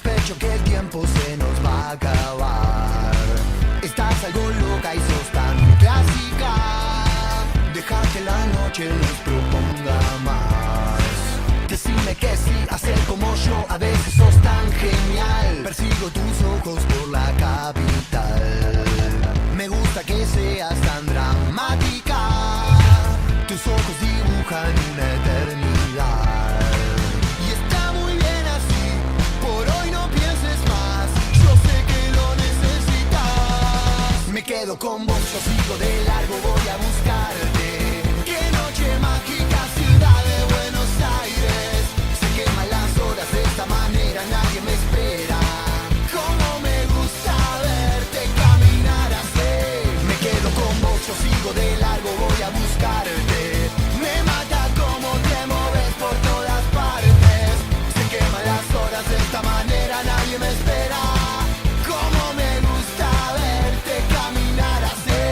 Sospecho que el tiempo se nos va a acabar. Estás algo loca y sos tan clásica. Deja que la noche nos proponga más. Decime que sí, hacer como yo, a veces sos tan genial. Persigo tus ojos por la capital. Me gusta que seas tan dramática. Tus ojos dibujan una eternidad. Y está muy bien así, por hoy no pienses más. Yo sé que lo necesitas. Me quedo con vos, yo sigo de largo, voy a buscarte. Qué noche mágica, ciudad de Buenos Aires. Se queman las horas de esta manera, nadie me espera. Cómo me gusta verte caminar así. Me quedo con vos, yo sigo de largo, voy a buscarte. Me mata cómo te moves por todas partes. Se queman las horas de esta manera, nadie me espera. Cómo me gusta verte caminar así.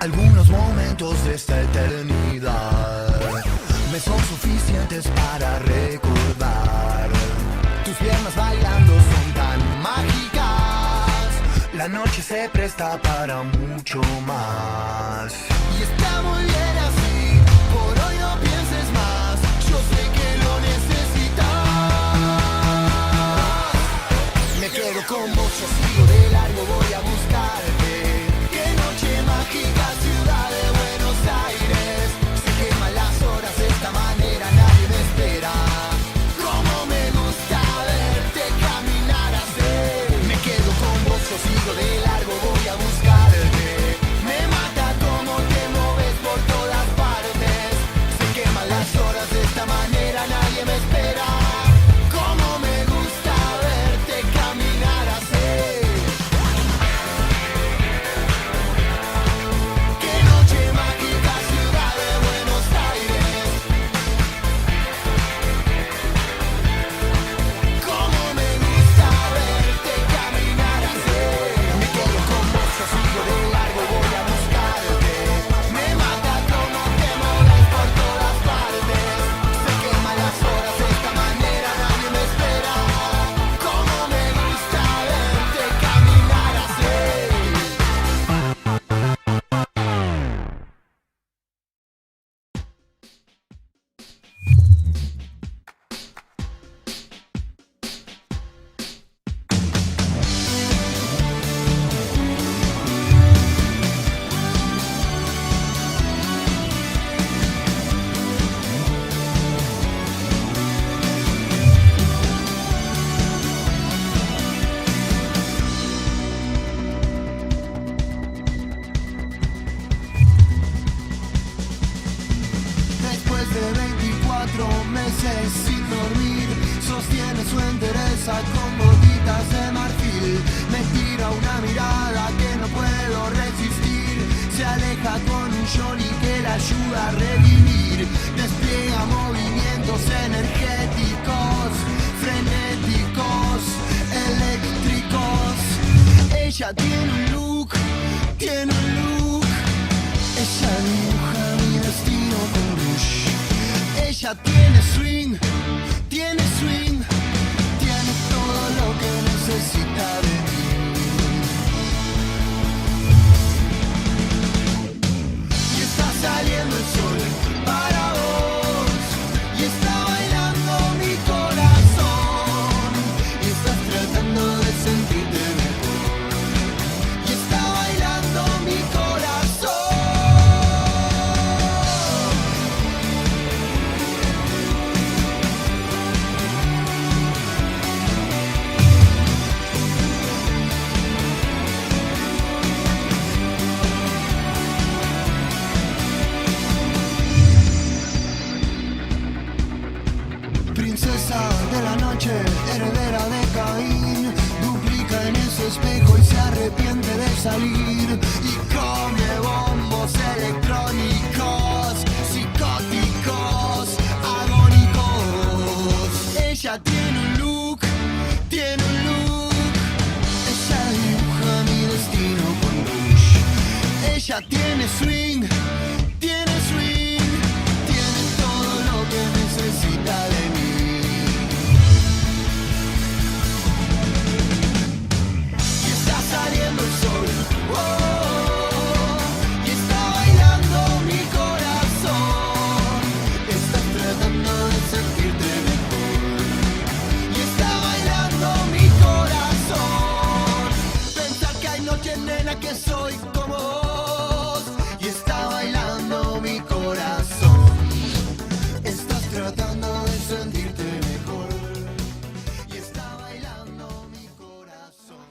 Algunos momentos de esta eternidad me son suficientes para recordar. Tus piernas bailando son tan mágicas. La noche se presta para mucho más. Y está muy bien así, por hoy no pienses más. Yo sé que lo necesitas. Me quedo con vos, yo sigo de largo, voy a buscarte. Qué noche mágica, ciudad de Buenos Aires. Se queman las horas de esta manera, nadie me espera. Cómo me gusta verte caminar así. Me quedo con vos, yo sigo de largo, voy a buscarte. Me mata cómo te moves por todas partes. Se queman las horas de esta manera, nadie me espera. Cómo me gusta verte caminar así. Qué noche mágica, ciudad de Buenos Aires. Cómo me gusta verte caminar así. Me quedo con vos, yo sigo de largo, voy a buscarte. Me mata cómo te moves por todas partes. Se queman las horas de esta manera, nadie me espera. Cómo me gusta verte caminar así. Después de 24 meses sin dormir, sostiene su entereza con gotitas de marfil. Me tira una mirada que no puedo resistir. Se aleja con un Johnny que la ayuda a revivir. Despliega movimientos energéticos, frenéticos, eléctricos. Ella tiene un look, tiene un look. Ella dibuja mi destino con Rush. Ella tiene swing, tiene swing. Tiene todo lo que necesita de mí. Y está saliendo el sol para vos. Y está bailando mi corazón. Y estás tratando de sentirte mejor. Y está bailando mi corazón. Princesa de la noche, heredera de Caín, duplica en ese espejo y se arrepiente de salir. Y come bombos electrónicos, psicóticos, agónicos. Ella tiene un look tiene un look. Ella dibuja mi destino con rouge. Ella tiene swing, tiene swing, tiene todo lo que necesita de mí. Y está saliendo el sol, oh, y está bailando mi corazón. Estás tratando de sentirte mejor. Y está bailando mi corazón. Pensar que hay noches, nena, que soy como vos. Y está bailando mi corazón. Estás tratando de sentirte mejor. Y está bailando mi corazón.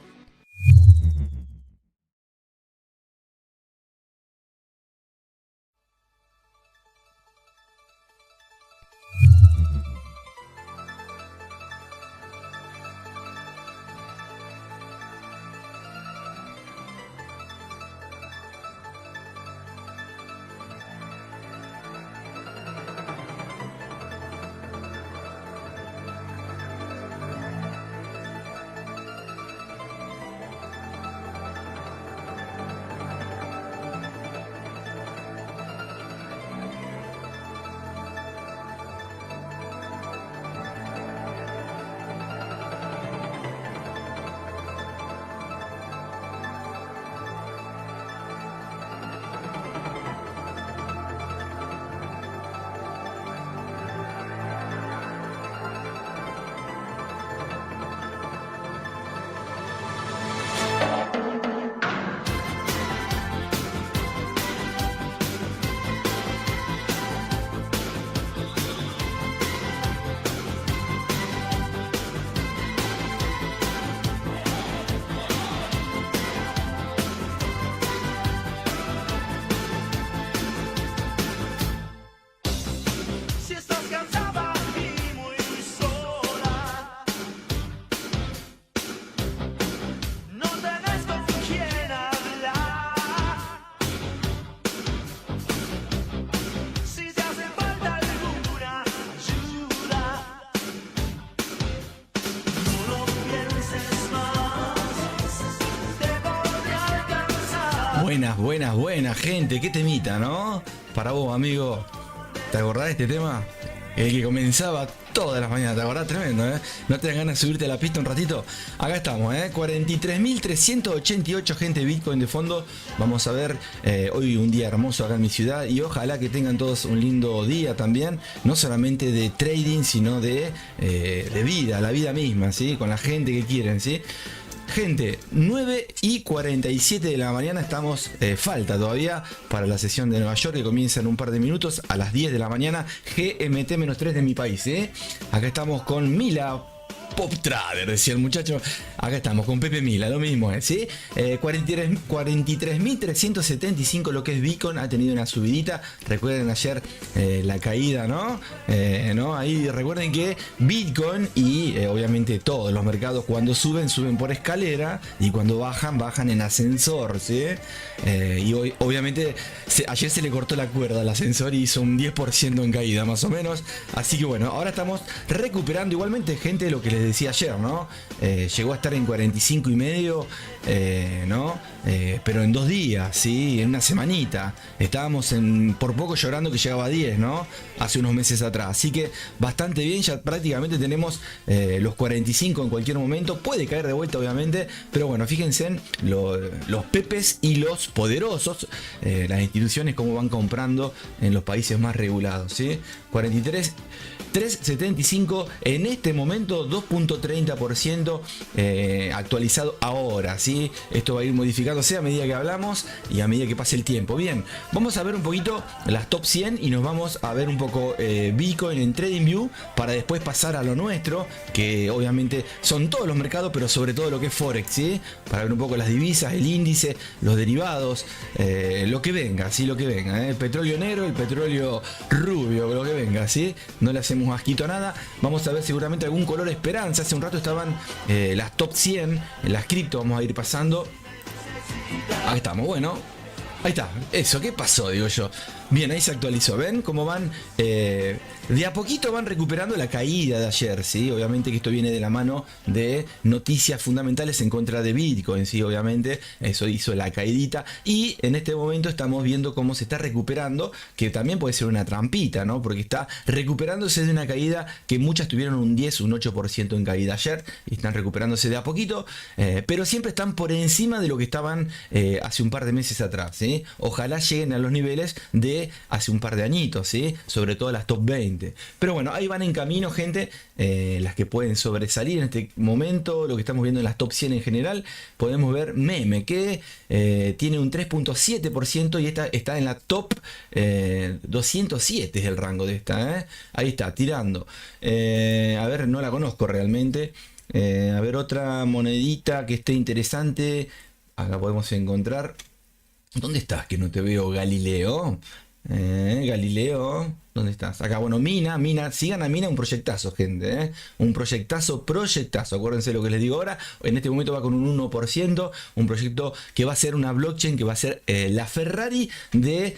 Si estás cansada y muy sola, no tenés con quién hablar. Si te hace falta alguna ayuda, no lo pienses más, te podría alcanzar. Buenas, gente, qué temita, ¿no? Para vos, amigo. ¿Te acordás de este tema? El que comenzaba todas las mañanas, ¿te acordás? Tremendo, ¿eh? ¿No te dan ganas de subirte a la pista un ratito? Acá estamos, ¿eh? 43.388 gente de Bitcoin de fondo. Vamos a ver hoy un día hermoso acá en mi ciudad y ojalá que tengan todos un lindo día también. No solamente de trading, sino de vida, la vida misma, ¿sí? Con la gente que quieren, ¿sí? Gente, 9:47 de la mañana estamos, falta todavía para la sesión de Nueva York que comienza en un par de minutos a las 10 de la mañana, GMT-3 de mi país, ¿eh? Acá estamos con Mila Pop Trader, decía el muchacho. Acá estamos con Pepe Mila, lo mismo, ¿sí? 43.375 lo que es Bitcoin, ha tenido una subidita. Recuerden ayer la caída, ¿no? Ahí recuerden que Bitcoin y obviamente todos los mercados cuando suben por escalera y cuando bajan en ascensor, ¿sí? Y hoy, obviamente ayer se le cortó la cuerda al ascensor y hizo un 10% en caída más o menos. Así que bueno, ahora estamos recuperando igualmente, gente, lo que les decía ayer, ¿no? Llegó a estar en 45,5, ¿no? Pero en 2 días, ¿sí? En una semanita. Estábamos por poco llorando que llegaba a 10, ¿no? Hace unos meses atrás. Así que bastante bien, ya prácticamente tenemos los 45 en cualquier momento. Puede caer de vuelta, obviamente, pero bueno, fíjense en los pepes y los poderosos, las instituciones cómo van comprando en los países más regulados, ¿sí? 43.375 en este momento, 2.30% actualizado ahora, ¿sí? Esto va a ir modificándose a medida que hablamos y a medida que pase el tiempo. Bien, vamos a ver un poquito las top 100 y nos vamos a ver un poco Bitcoin en TradingView para después pasar a lo nuestro, que obviamente son todos los mercados, pero sobre todo lo que es Forex, ¿sí? Para ver un poco las divisas, el índice, los derivados, lo que venga, ¿sí? Lo que venga, el petróleo negro, el petróleo rubio, lo que venga, ¿sí? No le hacemos asquito a nada. Vamos a ver seguramente algún color esperanza. Hace un rato estaban las top 100 en las cripto, vamos a ir pasando. Ahí estamos, bueno. Ahí está, eso, ¿qué pasó? Digo yo. Bien, ahí se actualizó. ¿Ven cómo van? De a poquito van recuperando la caída de ayer, ¿sí? Obviamente que esto viene de la mano de noticias fundamentales en contra de Bitcoin, ¿sí? Obviamente eso hizo la caidita. Y en este momento estamos viendo cómo se está recuperando, que también puede ser una trampita, ¿no? Porque está recuperándose de una caída que muchas tuvieron un 10, un 8% en caída ayer. Y están recuperándose de a poquito, pero siempre están por encima de lo que estaban hace un par de meses atrás, ¿sí? Ojalá lleguen a los niveles de hace un par de añitos, ¿sí? Sobre todo las top 20. Pero bueno, ahí van en camino, gente, las que pueden sobresalir en este momento. Lo que estamos viendo en las top 100 en general, podemos ver Meme, que tiene un 3.7% y esta está en la top 207 es el rango de esta, ¿eh? Ahí está, tirando. A ver, no la conozco realmente. A ver, otra monedita que esté interesante. Acá podemos encontrar. ¿Dónde estás? Que no te veo, Galileo. Galileo, ¿dónde estás? Acá, bueno, Mina, sigan a Mina, un proyectazo, gente, un proyectazo, acuérdense lo que les digo ahora. En este momento va con un 1%, un proyecto que va a ser una blockchain, que va a ser la Ferrari de,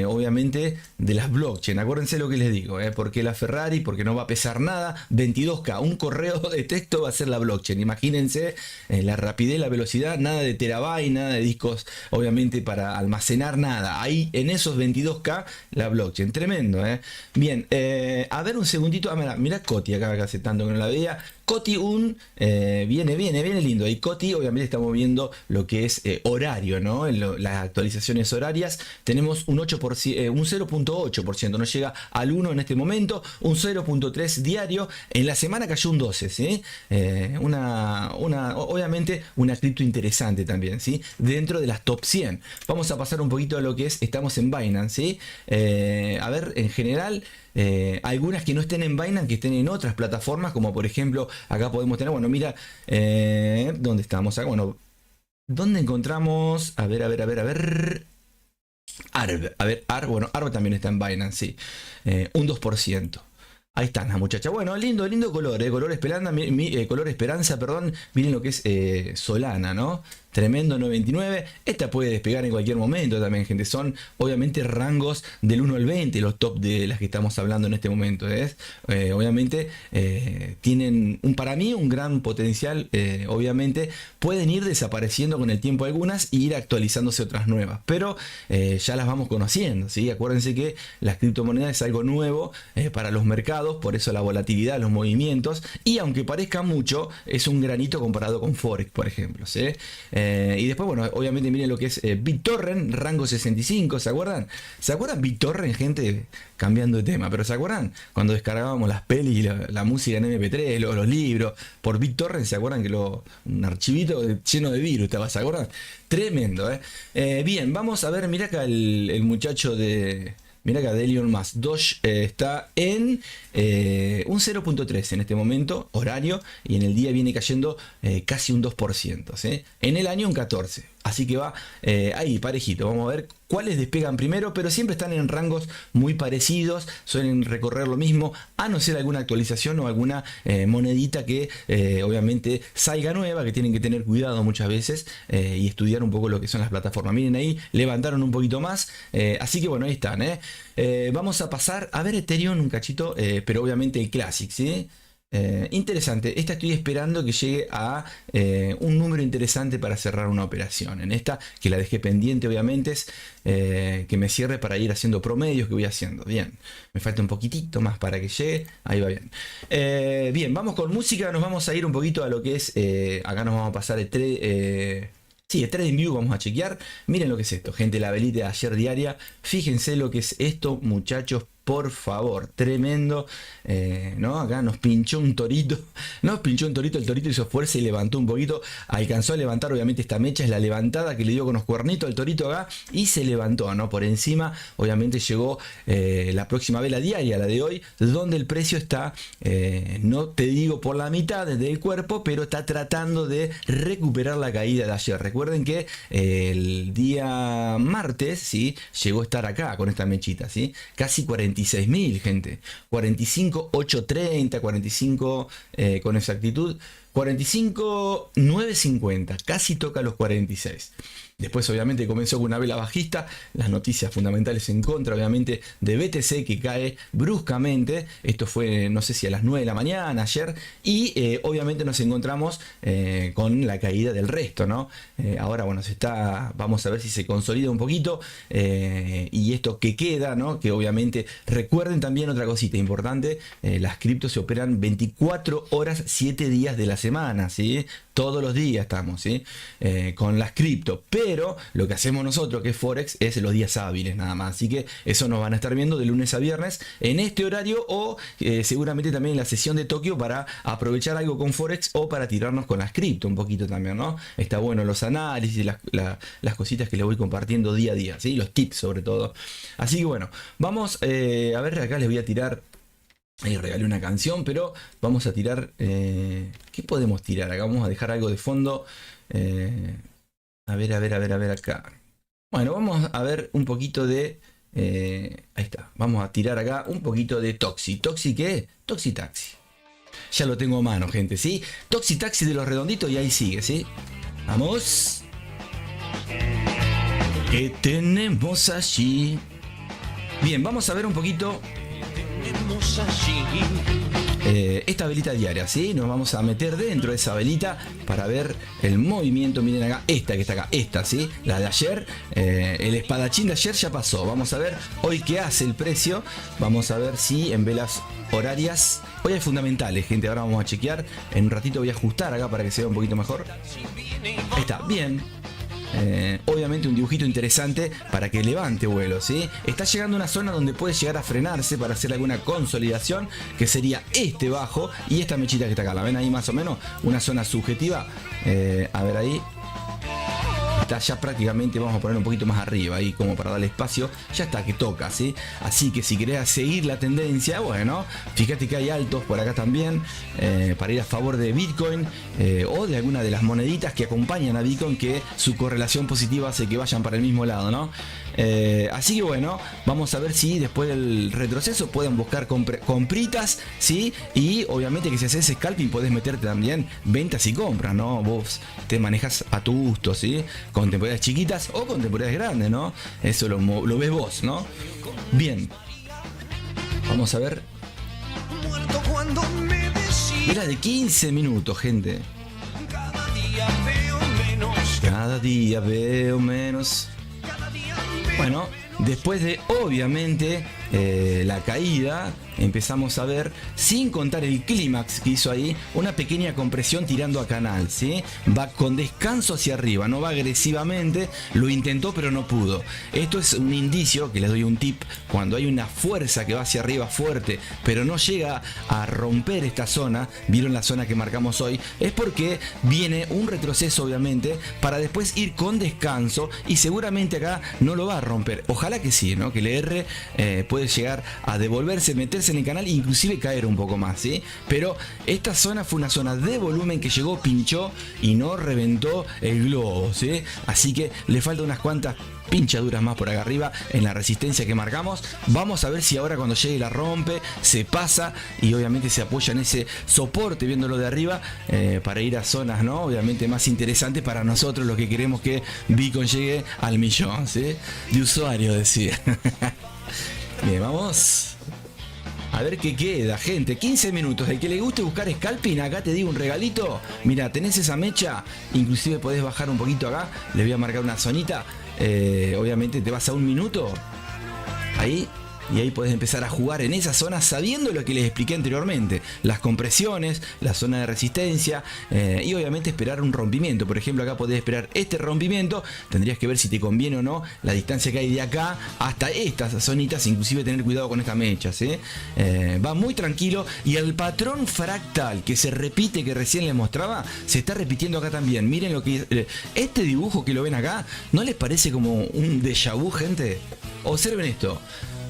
obviamente, de las blockchain. Acuérdense lo que les digo, ¿por qué la Ferrari? Porque no va a pesar nada, 22K, un correo de texto va a ser la blockchain. Imagínense la rapidez, la velocidad, nada de terabyte, nada de discos, obviamente, para almacenar nada. Ahí, en esos 22K, la blockchain, tremendo, Bien, a ver un segundito, mira Coti acá hace tanto que no la veía. Coti viene lindo. Y Coti, obviamente estamos viendo lo que es horario, ¿no? Las actualizaciones horarias. Tenemos un 8%, un 0.8%, no llega al 1 en este momento, un 0.3 diario. En la semana cayó un 12, ¿sí? Obviamente una cripto interesante también, ¿sí? Dentro de las top 100. Vamos a pasar un poquito a lo que es, estamos en Binance, ¿sí? A ver, en general, algunas que no estén en Binance, que estén en otras plataformas, como por ejemplo, acá podemos tener, bueno, mira, ¿dónde estamos? Acá, bueno, ¿dónde encontramos? A ver. Arb también está en Binance, sí. Un 2%. Ahí están las muchachas. Bueno, lindo color, color esperanza, perdón. Miren lo que es Solana, ¿no? Tremendo, 99. Esta puede despegar en cualquier momento también, gente. Son obviamente rangos del 1 al 20, los top de las que estamos hablando en este momento. Obviamente tienen, para mí, un gran potencial. Obviamente pueden ir desapareciendo con el tiempo algunas y ir actualizándose otras nuevas. Pero ya las vamos conociendo, ¿sí? Acuérdense que las criptomonedas es algo nuevo para los mercados. Por eso la volatilidad, los movimientos. Y aunque parezca mucho, es un granito comparado con Forex, por ejemplo, ¿sí? Y después, bueno, obviamente miren lo que es BitTorrent, rango 65, ¿se acuerdan? ¿Se acuerdan BitTorrent, gente? Cambiando de tema, pero ¿se acuerdan? Cuando descargábamos las pelis, la música en MP3, los libros, por BitTorrent, ¿se acuerdan que un archivito lleno de virus estaba? ¿Se acuerdan? Tremendo, Bien, vamos a ver, mira acá el muchacho de... Mira acá, de Elon Musk, Doge está en un 0.3 en este momento, horario, y en el día viene cayendo casi un 2%, ¿sí? En el año un 14%. Así que va ahí, parejito. Vamos a ver cuáles despegan primero, pero siempre están en rangos muy parecidos, suelen recorrer lo mismo, a no ser alguna actualización o alguna monedita que obviamente salga nueva, que tienen que tener cuidado muchas veces y estudiar un poco lo que son las plataformas. Miren ahí, levantaron un poquito más, así que bueno, ahí están. Vamos a pasar a ver Ethereum un cachito, pero obviamente el Classic, ¿sí? Interesante, esta estoy esperando que llegue a un número interesante para cerrar una operación. En esta, que la dejé pendiente obviamente, es que me cierre para ir haciendo promedios que voy haciendo. Bien, me falta un poquitito más para que llegue, ahí va bien. Bien, vamos con música, nos vamos a ir un poquito a lo que es, acá nos vamos a pasar el TradingView, vamos a chequear. Miren lo que es esto, gente, la velita de ayer diaria. Fíjense lo que es esto, muchachos. Por favor, tremendo, ¿no? Acá nos pinchó un torito, el torito hizo fuerza y levantó un poquito, alcanzó a levantar, obviamente esta mecha es la levantada que le dio con los cuernitos al torito acá y se levantó, ¿no? Por encima, obviamente llegó la próxima vela diaria, la de hoy, donde el precio está, no te digo por la mitad del cuerpo, pero está tratando de recuperar la caída de ayer. Recuerden que el día martes, ¿sí? Llegó a estar acá con esta mechita, ¿sí? Casi 46.000, gente. 45.830, 45 con exactitud. 45.950, casi toca los 46. Después obviamente comenzó con una vela bajista, las noticias fundamentales en contra obviamente de BTC que cae bruscamente, esto fue no sé si a las 9 de la mañana ayer, y obviamente nos encontramos con la caída del resto, ¿no? Ahora bueno, vamos a ver si se consolida un poquito, y esto que queda, ¿no? Que obviamente recuerden también otra cosita importante, las criptos se operan 24 horas 7 días de la semana, ¿sí? Todos los días estamos, ¿sí? Con las cripto, pero lo que hacemos nosotros, que es Forex, es los días hábiles nada más, así que eso nos van a estar viendo de lunes a viernes en este horario, o seguramente también en la sesión de Tokio para aprovechar algo con Forex o para tirarnos con las cripto un poquito también, ¿no? Está bueno los análisis, las cositas que les voy compartiendo día a día, ¿sí? Los tips sobre todo. Así que bueno, vamos a ver, acá les voy a tirar. Ahí regalé una canción, pero vamos a tirar. ¿Qué podemos tirar? Acá vamos a dejar algo de fondo. A ver acá. Bueno, vamos a ver un poquito de. Ahí está. Vamos a tirar acá un poquito de Toxi. ¿Toxi qué? Toxi Taxi. Ya lo tengo a mano, gente, ¿sí? Toxi Taxi de los redonditos y ahí sigue, ¿sí? Vamos. ¿Qué tenemos allí? Bien, vamos a ver un poquito. Esta velita diaria, ¿sí? Nos vamos a meter dentro de esa velita para ver el movimiento. Miren acá, esta que está acá, esta, ¿sí? La de ayer, el espadachín de ayer ya pasó. Vamos a ver hoy qué hace el precio. Vamos a ver si en velas horarias. Hoy hay fundamentales, gente. Ahora vamos a chequear. En un ratito voy a ajustar acá para que se vea un poquito mejor. Ahí está, bien. Obviamente un dibujito interesante para que levante vuelo, ¿sí? Está llegando a una zona donde puede llegar a frenarse para hacer alguna consolidación, que sería este bajo y esta mechita que está acá. ¿La ven ahí más o menos? Una zona subjetiva. A ver ahí. Está ya prácticamente, vamos a poner un poquito más arriba ahí como para darle espacio, ya está que toca, ¿sí? Así que si querés seguir la tendencia, bueno, fíjate que hay altos por acá también, para ir a favor de Bitcoin, o de alguna de las moneditas que acompañan a Bitcoin, que su correlación positiva hace que vayan para el mismo lado, ¿no? Así que bueno, vamos a ver si después del retroceso pueden buscar compritas, ¿sí? Y obviamente que si haces scalping podés meterte también ventas y compras, ¿no? Vos te manejas a tu gusto, ¿sí? Con temporadas chiquitas o con temporadas grandes, ¿no? Eso lo ves vos, ¿no? Bien. Vamos a ver. Era de 15 minutos, gente. Cada día veo menos. Bueno, después de obviamente la caída, empezamos a ver, sin contar el clímax que hizo ahí, una pequeña compresión tirando a canal, ¿sí? Va con descanso hacia arriba, no va agresivamente, lo intentó pero no pudo. Esto es un indicio, que les doy un tip, cuando hay una fuerza que va hacia arriba fuerte, pero no llega a romper esta zona, vieron la zona que marcamos hoy, es porque viene un retroceso obviamente, para después ir con descanso, y seguramente acá no lo va a romper. Ojalá que sí, ¿no? Que el R puede llegar a devolverse, meterse en el canal e inclusive caer un poco más, ¿sí? Pero esta zona fue una zona de volumen que llegó, pinchó y no reventó el globo, ¿sí? Así que le falta unas cuantas pinchaduras más por acá arriba en la resistencia que marcamos. Vamos a ver si ahora cuando llegue la rompe, se pasa y obviamente se apoya en ese soporte viéndolo de arriba, para ir a zonas, ¿no? Obviamente más interesantes para nosotros, los que queremos que Bitcoin llegue al millón, ¿sí? De usuario, decía. Bien, vamos a ver qué queda, gente. 15 minutos. El que le guste buscar scalping, acá te digo un regalito. Mira, tenés esa mecha, inclusive podés bajar un poquito acá. Les voy a marcar una zonita. Obviamente te vas a 1 minuto ahí, y ahí podés empezar a jugar en esa zona sabiendo lo que les expliqué anteriormente, las compresiones, la zona de resistencia, y obviamente esperar un rompimiento. Por ejemplo, acá podés esperar este rompimiento, tendrías que ver si te conviene o no la distancia que hay de acá hasta estas zonitas, inclusive tener cuidado con esta mecha, ¿sí? Va muy tranquilo, y el patrón fractal que se repite, que recién les mostraba, se está repitiendo acá también. Miren lo que este dibujo que lo ven acá, ¿no les parece como un déjà vu, gente? Observen esto.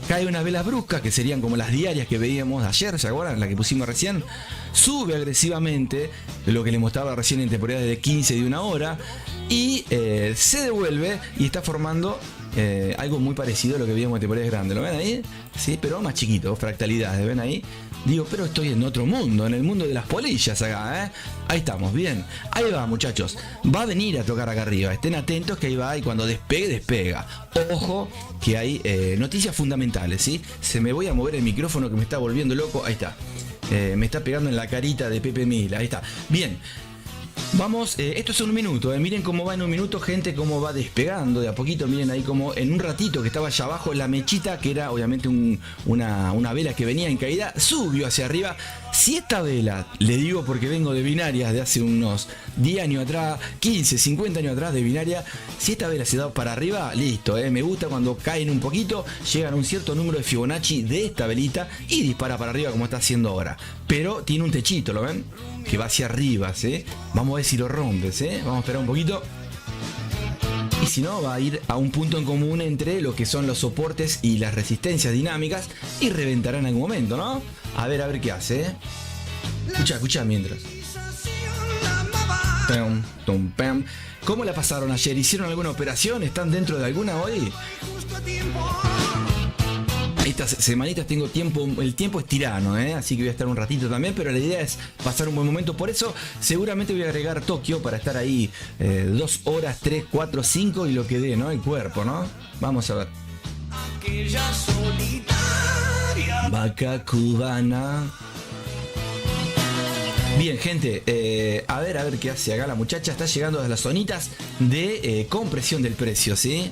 Cae unas velas bruscas, que serían como las diarias que veíamos ayer, ¿se acuerdan? La que pusimos recién. Sube agresivamente, lo que les mostraba recién en temporadas de 15 y de 1 hora. Y se devuelve y está formando algo muy parecido a lo que veíamos en temporadas grandes. ¿Lo ven ahí? ¿sí? Pero más chiquito, fractalidades, ¿ven ahí? Digo, pero estoy en otro mundo, en el mundo de las polillas acá, ¿eh? Ahí estamos, bien. Ahí va, muchachos. Va a venir a tocar acá arriba. Estén atentos que ahí va y cuando despegue, despega. Ojo que hay noticias fundamentales, ¿sí? Se me voy a mover el micrófono que me está volviendo loco. Ahí está. Me está pegando en la carita de Pepe Mil. Ahí está. Bien. Vamos, esto es un minuto, miren cómo va en un minuto, gente, cómo va despegando de a poquito. Miren ahí como en un ratito que estaba allá abajo la mechita, que era obviamente una vela que venía en caída, subió hacia arriba. Si esta vela, le digo porque vengo de binarias de hace unos 10 años atrás, 15, 50 años atrás de binaria, si esta vela se da para arriba, listo, me gusta cuando caen un poquito, llegan a un cierto número de Fibonacci de esta velita y dispara para arriba como está haciendo ahora. Pero tiene un techito, ¿lo ven? Que va hacia arriba, ¿sí? Vamos a ver si lo rompes, vamos a esperar un poquito. Y si no, va a ir a un punto en común entre lo que son los soportes y las resistencias dinámicas y reventará en algún momento, ¿no? A ver qué hace, Escucha mientras. Pam, tum, pam. ¿Cómo la pasaron ayer? ¿Hicieron alguna operación? ¿Están dentro de alguna hoy? Estas semanitas tengo tiempo, el tiempo es tirano, así que voy a estar un ratito también, pero la idea es pasar un buen momento. Por eso seguramente voy a agregar Tokio para estar ahí 2 horas, 3, 4, 5 y lo que dé, ¿no? El cuerpo, ¿no? Vamos a ver. Vaca cubana. Bien, gente, a ver qué hace acá la muchacha. Está llegando a las zonitas de compresión del precio, ¿sí?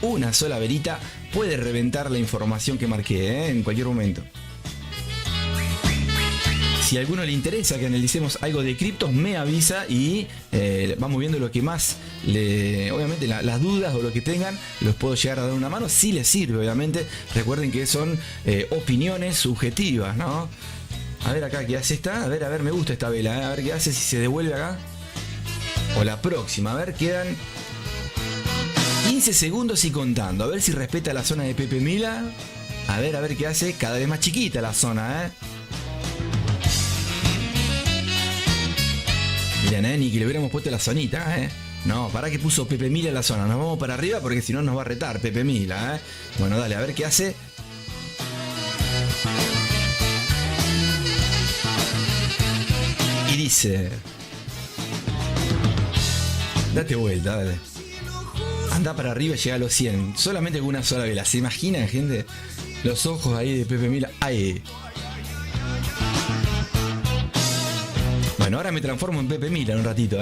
Una sola velita puede reventar la información que marqué, en cualquier momento. Si a alguno le interesa que analicemos algo de criptos, me avisa y vamos viendo lo que más obviamente las dudas o lo que tengan, los puedo llegar a dar una mano si les sirve, obviamente. Recuerden que son opiniones subjetivas, ¿no? A ver acá qué hace esta. A ver, me gusta esta vela, a ver qué hace, si se devuelve acá. O la próxima, a ver, quedan 15 segundos y contando. A ver si respeta la zona de Pepe Mila. A ver qué hace. Cada vez más chiquita la zona, Miren, ni que le hubiéramos puesto la zonita, No, para que puso Pepe Mila en la zona. Nos vamos para arriba porque si no nos va a retar Pepe Mila, Bueno, dale, a ver qué hace. Y dice... Date vuelta, dale. Anda para arriba y llega a los 100. Solamente con una sola vela. ¿Se imaginan, gente? Los ojos ahí de Pepe Mila. ¡Ay! Bueno, ahora me transformo en Pepe Mila en un ratito,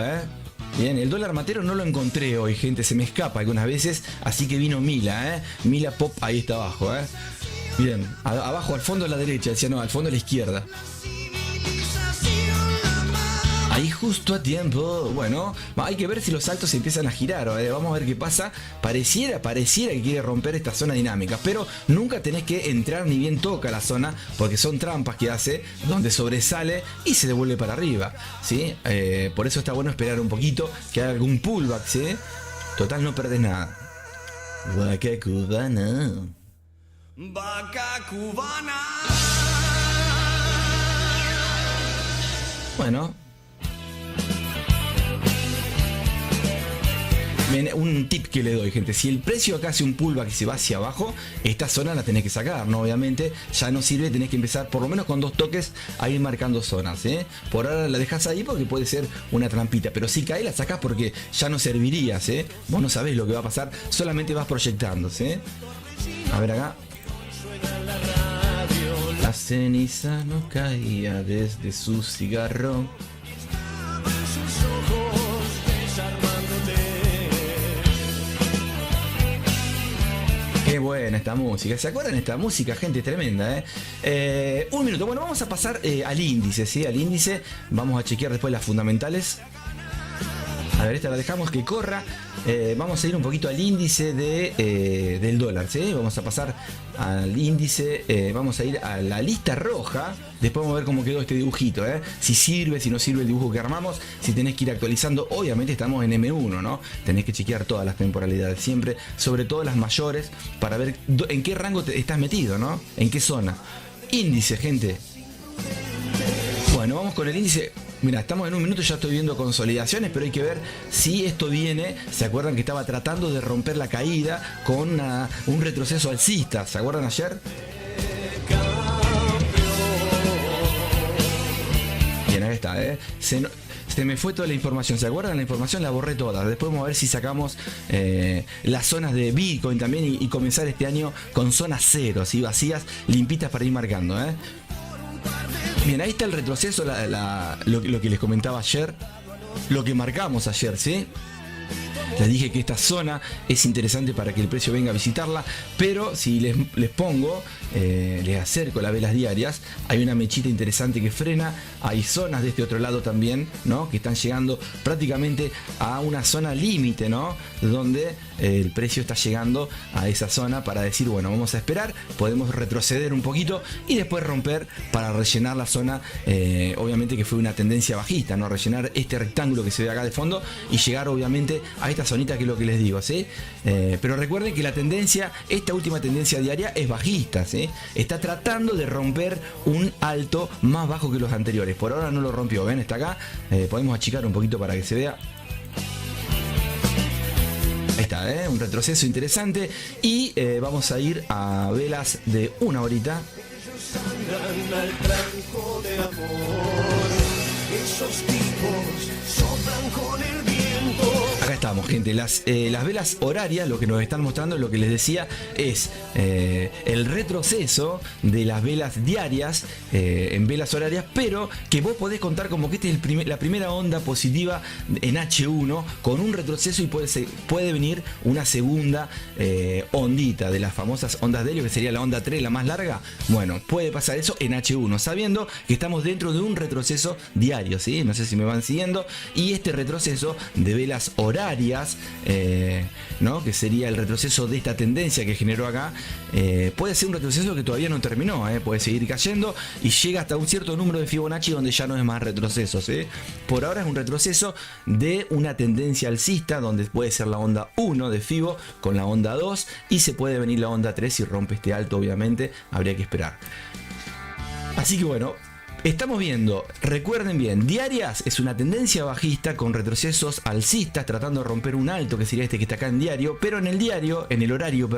Bien, el dólar matero no lo encontré hoy, gente. Se me escapa algunas veces. Así que vino Mila, Mila Pop ahí está abajo, Bien, abajo al fondo a la derecha. Decía, no, al fondo a la izquierda. Ahí justo a tiempo. Bueno, hay que ver si los saltos se empiezan a girar. Vamos a ver qué pasa. Pareciera que quiere romper esta zona dinámica, pero nunca tenés que entrar ni bien toca la zona, porque son trampas que hace, donde sobresale y se devuelve para arriba, ¿sí? Por eso está bueno esperar un poquito, que haga algún pullback, ¿sí? Total, no perdés nada. Vaca cubana. Vaca cubana. Bueno. Un tip que le doy, gente: si el precio acá hace un pullback y se va hacia abajo, esta zona la tenés que sacar, ¿no? Obviamente ya no sirve, tenés que empezar por lo menos con 2 toques a ir marcando zonas, Por ahora la dejás ahí porque puede ser una trampita, pero si cae la sacás porque ya no servirías, Vos no sabés lo que va a pasar, solamente vas proyectando, A ver acá. La ceniza no caía desde su cigarro. Qué buena esta música. ¿Se acuerdan de esta música, gente? Tremenda, un minuto. Bueno, vamos a pasar al índice, ¿sí? Al índice. Vamos a chequear después las fundamentales. A ver, esta la dejamos que corra. Vamos a ir un poquito al índice del dólar, ¿sí? Vamos a pasar al índice, vamos a ir a la lista roja. Después vamos a ver cómo quedó este dibujito, si sirve, si no sirve el dibujo que armamos. Si tenés que ir actualizando, obviamente estamos en M1, ¿no? Tenés que chequear todas las temporalidades siempre, sobre todo las mayores, para ver en qué rango estás metido, ¿no? En qué zona. Índice, gente. Bueno, vamos con el índice. Mira, estamos en un minuto, ya estoy viendo consolidaciones, pero hay que ver si esto viene. ¿Se acuerdan que estaba tratando de romper la caída con un retroceso alcista? ¿Se acuerdan ayer? Bien, ahí está, se me fue toda la información. ¿Se acuerdan? La información la borré toda. Después vamos a ver si sacamos las zonas de Bitcoin también y comenzar este año con zonas cero, ¿sí? Vacías, limpitas para ir marcando, Bien, ahí está el retroceso, lo que les comentaba ayer, lo que marcamos ayer, ¿sí? Les dije que esta zona es interesante para que el precio venga a visitarla, pero si les pongo, les acerco las velas diarias, hay una mechita interesante que frena, hay zonas de este otro lado también, ¿no? Que están llegando prácticamente a una zona límite, ¿no? Donde el precio está llegando a esa zona para decir, bueno, vamos a esperar, podemos retroceder un poquito y después romper para rellenar la zona, obviamente que fue una tendencia bajista, ¿no? Rellenar este rectángulo que se ve acá de fondo y llegar obviamente a esta zonita, que es lo que les digo, ¿sí? Pero recuerden que la tendencia, esta última tendencia diaria es bajista, ¿sí? Está tratando de romper un alto más bajo que los anteriores. Por ahora no lo rompió, ¿ven? Está acá, podemos achicar un poquito para que se vea. Ahí está, un retroceso interesante. Y vamos a ir a velas de una horita. Acá estamos, gente. Las velas horarias, lo que nos están mostrando, lo que les decía, es el retroceso de las velas diarias en velas horarias, pero que vos podés contar como que esta es la primera onda positiva en H1 con un retroceso, y puede venir una segunda ondita de las famosas ondas de helio, que sería la onda 3, la más larga. Bueno, puede pasar eso en H1, sabiendo que estamos dentro de un retroceso diario, ¿sí? No sé si me van siguiendo. Y este retroceso de velas horarias, ¿no? Que sería el retroceso de esta tendencia que generó acá, puede ser un retroceso que todavía no terminó, puede seguir cayendo y llega hasta un cierto número de Fibonacci donde ya no es más retroceso, ¿sí? Por ahora es un retroceso de una tendencia alcista, donde puede ser la onda 1 de Fibo con la onda 2, y se puede venir la onda 3 si rompe este alto, obviamente habría que esperar. Así que bueno, estamos viendo, recuerden bien, diarias es una tendencia bajista con retrocesos alcistas tratando de romper un alto, que sería este que está acá en diario, pero en el horario,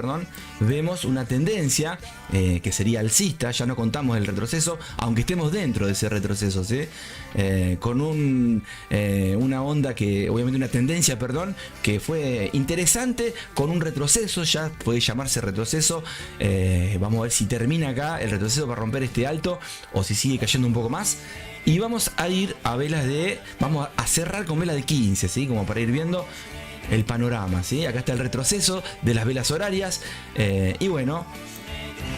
vemos una tendencia que sería alcista. Ya no contamos el retroceso, aunque estemos dentro de ese retroceso, ¿sí? Con una onda que, obviamente una tendencia, que fue interesante, con un retroceso, ya puede llamarse retroceso. Vamos a ver si termina acá el retroceso para romper este alto o si sigue cayendo un poco más. Y vamos a ir a velas vamos a cerrar con vela de 15, ¿sí? Como para ir viendo el panorama, ¿sí? Acá está el retroceso de las velas horarias, y bueno,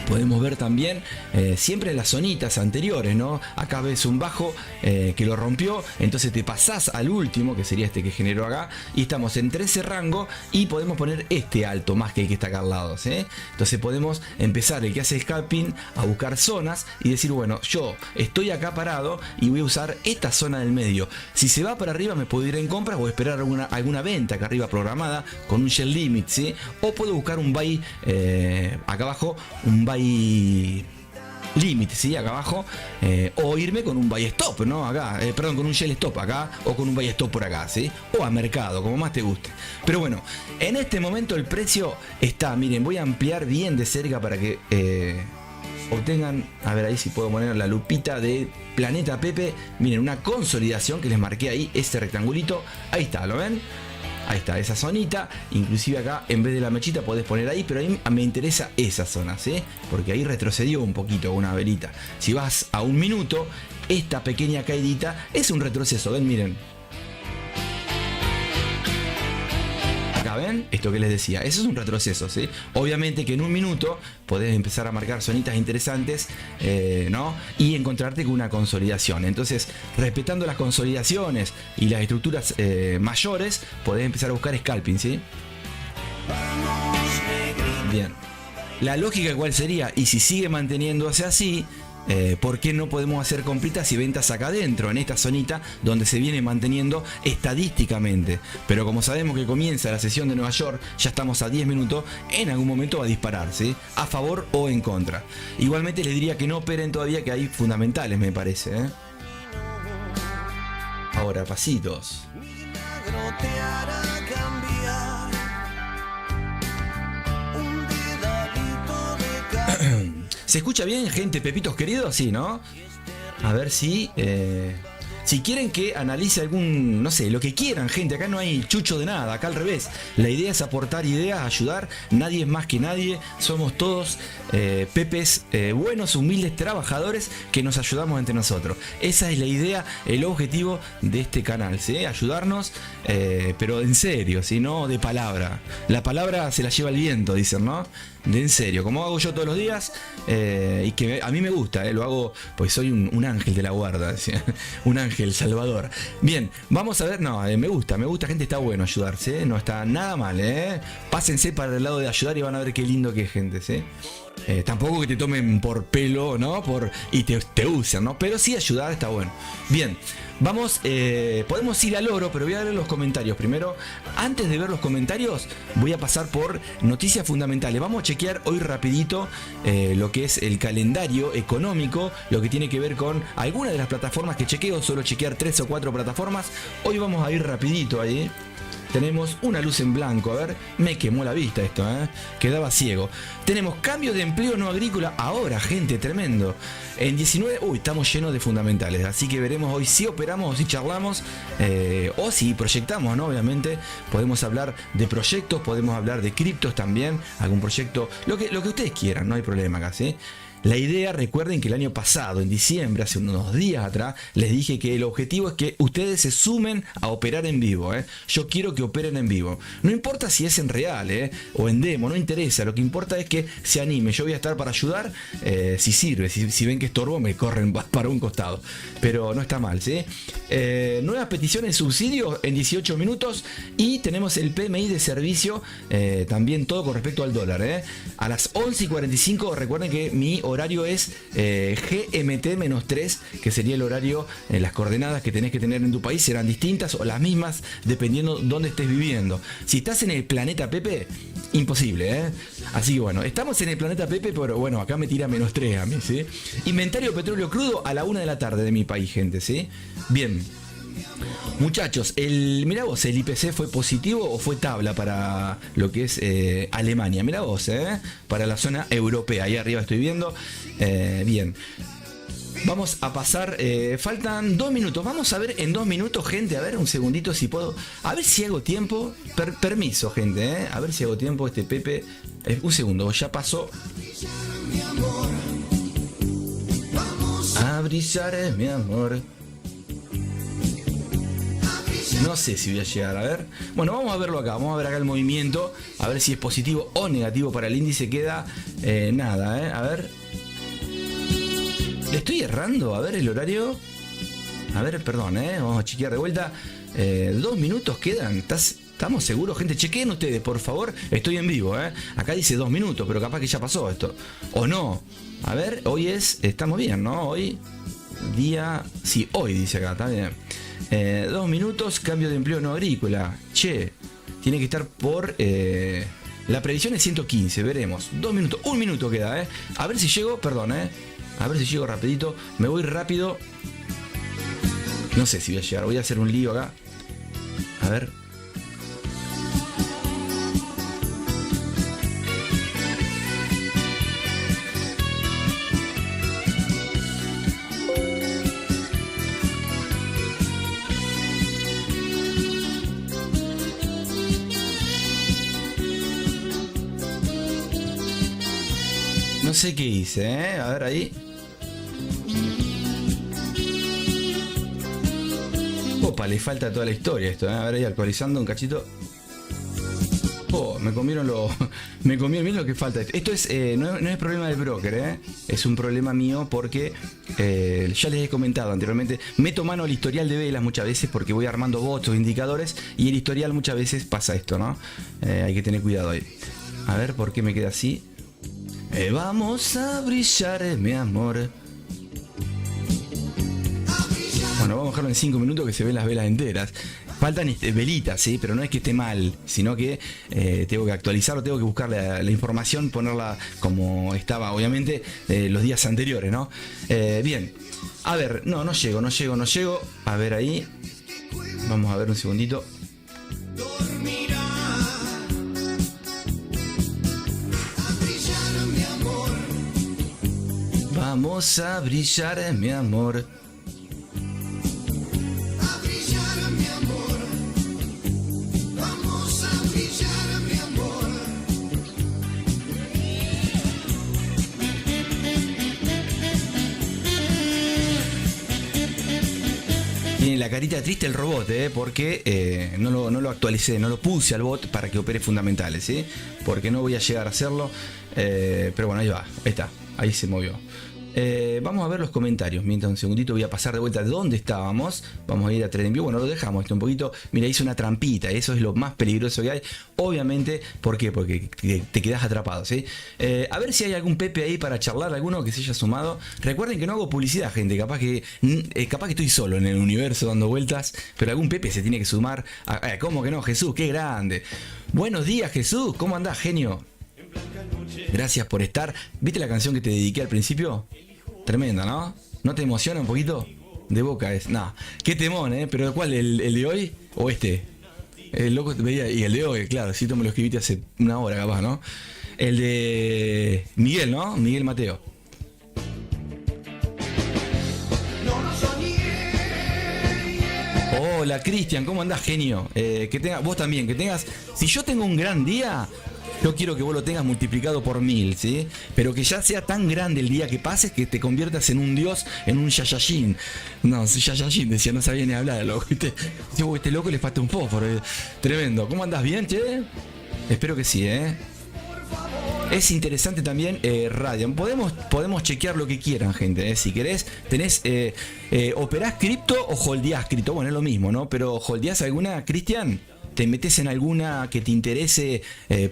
podemos ver también siempre las zonitas anteriores, ¿no? Acá ves un bajo que lo rompió, entonces te pasás al último, que sería este que generó acá, y estamos entre ese rango y podemos poner este alto más que el que está acá al lado, ¿sí? Entonces podemos empezar, el que hace scalping, a buscar zonas y decir, bueno, yo estoy acá parado y voy a usar esta zona del medio. Si se va para arriba me puedo ir en compras o esperar alguna venta acá arriba programada con un shell limit, ¿sí? O puedo buscar un buy acá abajo, un buy límite, ¿sí? Acá abajo, o irme con un buy stop, ¿no? Acá, con un shell stop acá, o con un buy stop por acá, ¿sí? O a mercado, como más te guste. Pero bueno, en este momento el precio está, miren, voy a ampliar bien de cerca para que obtengan, a ver ahí si puedo poner la lupita de Planeta Pepe. Miren, una consolidación que les marqué ahí, este rectangulito, ahí está, ¿lo ven? Ahí está, esa zonita, inclusive acá en vez de la mechita podés poner ahí, pero a mí me interesa esa zona, ¿sí? Porque ahí retrocedió un poquito una velita. Si vas a un minuto, esta pequeña caidita es un retroceso, ven, miren. Acá ven, esto que les decía, eso es un retroceso, ¿sí? Obviamente que en un minuto podés empezar a marcar zonitas interesantes, ¿no? Y encontrarte con una consolidación. Entonces, respetando las consolidaciones y las estructuras mayores, podés empezar a buscar scalping, ¿sí? Bien. La lógica igual sería, y si sigue manteniéndose así, ¿por qué no podemos hacer compritas y ventas acá adentro, en esta zonita donde se viene manteniendo estadísticamente? Pero como sabemos que comienza la sesión de Nueva York, ya estamos a 10 minutos, en algún momento va a disparar, ¿sí? A favor o en contra. Igualmente les diría que no operen todavía, que hay fundamentales, me parece, Ahora, pasitos. Milagro te hará cambiar un dedalito de café. ¿Se escucha bien, gente? Pepitos queridos, sí, ¿no? A ver si... si quieren que analice algún, no sé, lo que quieran, gente, acá no hay chucho de nada, acá al revés. La idea es aportar ideas, ayudar, nadie es más que nadie, somos todos pepes buenos, humildes, trabajadores que nos ayudamos entre nosotros. Esa es la idea, el objetivo de este canal, ¿sí? Ayudarnos, pero en serio, ¿sí? No de palabra. La palabra se la lleva el viento, dicen, ¿no? De en serio, como hago yo todos los días, y que a mí me gusta, lo hago pues soy un ángel de la guarda, ¿sí? Un ángel salvador. Bien, vamos a ver, no, me gusta, gente, está bueno ayudarse, no está nada mal, pásense para el lado de ayudar y van a ver qué lindo que es, gente, ¿sí? Tampoco que te tomen por pelo, ¿no? Y te usen, ¿no? Pero sí ayudar está bueno. Bien, vamos, podemos ir al oro, pero voy a ver los comentarios primero. Antes de ver los comentarios, voy a pasar por noticias fundamentales. Vamos a chequear hoy rapidito lo que es el calendario económico, lo que tiene que ver con algunas de las plataformas que chequeo, solo chequear 3 o 4 plataformas. Hoy vamos a ir rapidito ahí. Tenemos una luz en blanco, a ver, me quemó la vista esto, quedaba ciego. Tenemos cambio de empleo no agrícola ahora, gente, tremendo. En 19, estamos llenos de fundamentales, así que veremos hoy si operamos o si charlamos, o si proyectamos, ¿no? Obviamente, podemos hablar de proyectos, podemos hablar de criptos también, algún proyecto, lo que ustedes quieran, no hay problema acá, ¿sí? La idea, recuerden que el año pasado, en diciembre, hace unos días atrás, les dije que el objetivo es que ustedes se sumen a operar en vivo. Yo quiero que operen en vivo. No importa si es en real o en demo, no interesa. Lo que importa es que se anime. Yo voy a estar para ayudar si sirve. Si ven que estorbo, me corren para un costado. Pero no está mal, ¿sí? Nuevas peticiones de subsidios en 18 minutos. Y tenemos el PMI de servicio, también todo con respecto al dólar. A las 11:45, recuerden que mi horario es GMT-3, que sería el horario, las coordenadas que tenés que tener en tu país serán distintas o las mismas dependiendo dónde estés viviendo. Si estás en el planeta Pepe, imposible, Así que bueno, estamos en el planeta Pepe, pero bueno, acá me tira -3 a mí, ¿sí? Inventario de petróleo crudo a la 1 de la tarde de mi país, gente, ¿sí? Bien. Muchachos, mirá vos, ¿el IPC fue positivo o fue tabla para lo que es Alemania? Mirá vos, para la zona europea, ahí arriba estoy viendo. Bien, vamos a pasar, faltan 2 minutos, vamos a ver en 2 minutos, gente, a ver un segundito si puedo, a ver si hago tiempo, permiso, gente, a ver si hago tiempo, Pepe, un segundo, ya pasó. A brillar, mi amor. No sé si voy a llegar, a ver. Bueno, vamos a verlo acá, vamos a ver acá el movimiento, a ver si es positivo o negativo para el índice. Queda nada, a ver. ¿Le estoy errando? A ver el horario. A ver, perdón, vamos a chequear de vuelta. 2 minutos quedan. ¿Estamos seguros, gente? Chequeen ustedes, por favor. Estoy en vivo, Acá dice 2 minutos, pero capaz que ya pasó esto. O no. A ver, hoy estamos bien, ¿no? Hoy, día... Sí, hoy dice acá, está bien. 2 minutos, cambio de empleo no agrícola. Che, tiene que estar por... la previsión es 115, veremos. 2 minutos, 1 minuto queda, A ver si llego, perdón, A ver si llego rapidito. Me voy rápido. No sé si voy a llegar, voy a hacer un lío acá. A ver. No sé qué hice, a ver ahí. Opa, le falta toda la historia esto, A ver ahí actualizando un cachito. Me comieron miren lo que falta. Esto es no es problema del broker, Es un problema mío porque ya les he comentado anteriormente, meto mano al historial de velas muchas veces porque voy armando bots o indicadores y el historial muchas veces pasa esto, ¿no? Hay que tener cuidado ahí. A ver por qué me queda así. Vamos a brillar, mi amor. Bueno, vamos a dejarlo en 5 minutos que se ven las velas enteras. Faltan velitas, ¿sí? Pero no es que esté mal, sino que tengo que actualizarlo, tengo que buscar la información, ponerla como estaba, obviamente, los días anteriores, ¿no? Bien. A ver, no llego. A ver ahí. Vamos a ver un segundito. dormirá. A brillar, mi amor. Vamos a brillar, mi amor. A brillar, mi amor. Vamos a brillar, mi amor. Tiene la carita triste el robot, porque no lo actualicé, no lo puse al bot para que opere fundamentales, ¿sí? Porque no voy a llegar a hacerlo. Pero bueno, ahí va, ahí está, ahí se movió. Vamos a ver los comentarios. Mientras un segundito voy a pasar de vuelta de dónde estábamos. Vamos a ir a TradingView. Bueno, lo dejamos esto un poquito. Mira, hice una trampita. Eso es lo más peligroso que hay. Obviamente, ¿por qué? Porque te quedas atrapado, ¿sí? A ver si hay algún Pepe ahí para charlar, alguno que se haya sumado. Recuerden que no hago publicidad, gente. Capaz que estoy solo en el universo dando vueltas. Pero algún Pepe se tiene que sumar. ¿Cómo que no, Jesús? ¡Qué grande! Buenos días, Jesús. ¿Cómo andás, genio? Gracias por estar. ¿Viste la canción que te dediqué al principio? Tremenda, ¿no? ¿No te emociona un poquito? De Boca es. No. Qué temón, ¿eh? ¿Pero cuál? ¿El de hoy? ¿O este? El loco veía. Y el de hoy, claro. Si tú me lo escribiste hace una hora, capaz, ¿no? El de Miguel, ¿no? Miguel Mateo. No lo soñé. Hola, Cristian. ¿Cómo andás, genio? Que tengas, vos también, que tengas. Si yo tengo un gran día, yo quiero que vos lo tengas multiplicado por 1000, ¿sí? Pero que ya sea tan grande el día que pases que te conviertas en un dios, en un Yayashin. No, Yayashin decía, no sabía ni hablar, loco. Este loco le falta un fósforo. Tremendo. ¿Cómo andás? ¿Bien, che? Espero que sí, ¿eh? Es interesante también Radian. Podemos chequear lo que quieran, gente. Si querés, tenés. ¿Operás cripto o holdeás cripto? Bueno, es lo mismo, ¿no? Pero ¿holdeás alguna, Cristian? ¿Te metes en alguna que te interese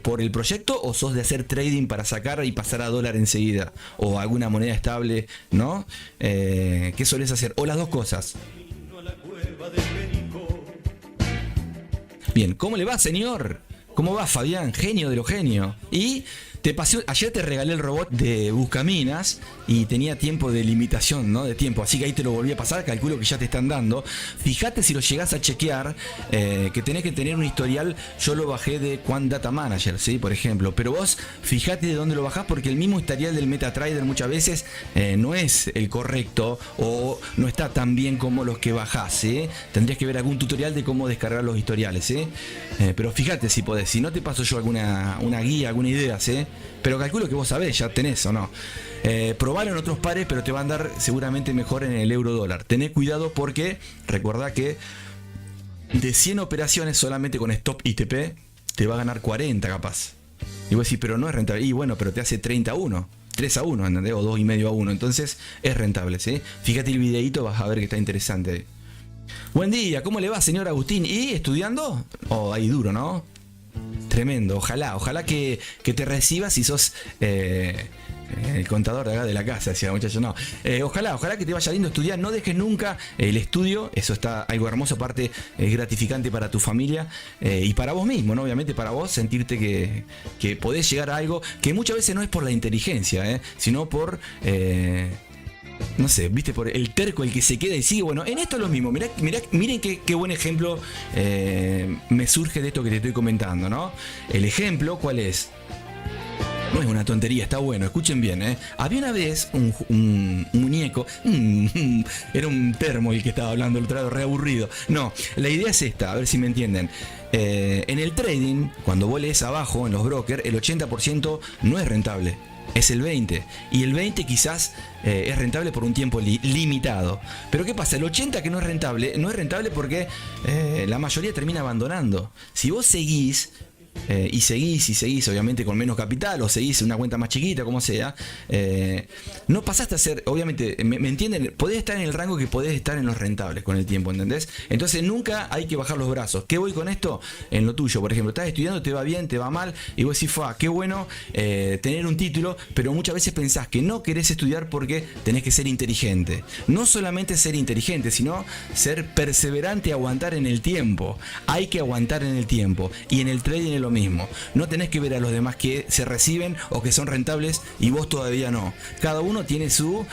por el proyecto o sos de hacer trading para sacar y pasar a dólar enseguida? O alguna moneda estable, ¿no? ¿Qué solés hacer? O las dos cosas. Bien, ¿cómo le va, señor? ¿Cómo va, Fabián? Genio de lo genio. Y ayer te regalé el robot de Buscaminas y tenía tiempo de limitación, ¿no? De tiempo, así que ahí te lo volví a pasar, calculo que ya te están dando. Fíjate si lo llegás a chequear, que tenés que tener un historial. Yo lo bajé de Quant Data Manager, ¿sí? Por ejemplo, pero vos fíjate de dónde lo bajás, porque el mismo historial del MetaTrader muchas veces no es el correcto o no está tan bien como los que bajás, ¿sí? Tendrías que ver algún tutorial de cómo descargar los historiales, ¿sí? Pero fíjate si podés, si no te paso yo una guía, alguna idea, ¿sí? Pero calculo que vos sabés, ya tenés o no. Probalo en otros pares, pero te va a andar seguramente mejor en el euro dólar. Tené cuidado porque recordá que de 100 operaciones solamente con stop ITP te va a ganar 40 capaz. Y vos decís, pero no es rentable. Y bueno, pero te hace 30-1, 3-1, ¿entendés? O 2,5-1. Entonces es rentable, ¿sí? Fíjate el videito, vas a ver que está interesante. Buen día, ¿cómo le va, señor Agustín? ¿Y estudiando? Oh, ahí duro, ¿no? Tremendo, ojalá que te recibas si sos el contador de acá de la casa, decía muchacho, no. Ojalá que te vaya lindo estudiar, no dejes nunca el estudio, eso está algo hermoso, aparte es gratificante para tu familia y para vos mismo, ¿no? Obviamente para vos sentirte que podés llegar a algo que muchas veces no es por la inteligencia, sino por... no sé, viste, por el terco, el que se queda y sigue. Bueno, en esto es lo mismo. Miren qué buen ejemplo me surge de esto que te estoy comentando, ¿no? El ejemplo, ¿cuál es? No es una tontería, está bueno, escuchen bien, ¿eh? Había una vez un muñeco, era un termo el que estaba hablando, el otro lado, re aburrido. No, la idea es esta, a ver si me entienden. En el trading, cuando vos lees abajo, en los brokers, el 80% no es rentable. Es el 20%. Y el 20% quizás es rentable por un tiempo limitado. Pero ¿qué pasa? El 80% que no es rentable porque la mayoría termina abandonando. Si vos seguís y seguís obviamente con menos capital o seguís una cuenta más chiquita, como sea, no pasaste a ser, obviamente, ¿me entienden? Podés estar en el rango que podés estar en los rentables con el tiempo, ¿entendés? Entonces nunca hay que bajar los brazos. ¿Qué voy con esto? En lo tuyo, por ejemplo, estás estudiando, te va bien, te va mal, y vos decís, qué bueno tener un título, pero muchas veces pensás que no querés estudiar porque tenés que ser inteligente. No solamente ser inteligente, sino ser perseverante y aguantar en el tiempo. Hay que aguantar en el tiempo, y en el trading es lo lo mismo. No tenés que ver a los demás que se reciben o que son rentables y vos todavía no. Cada uno tiene su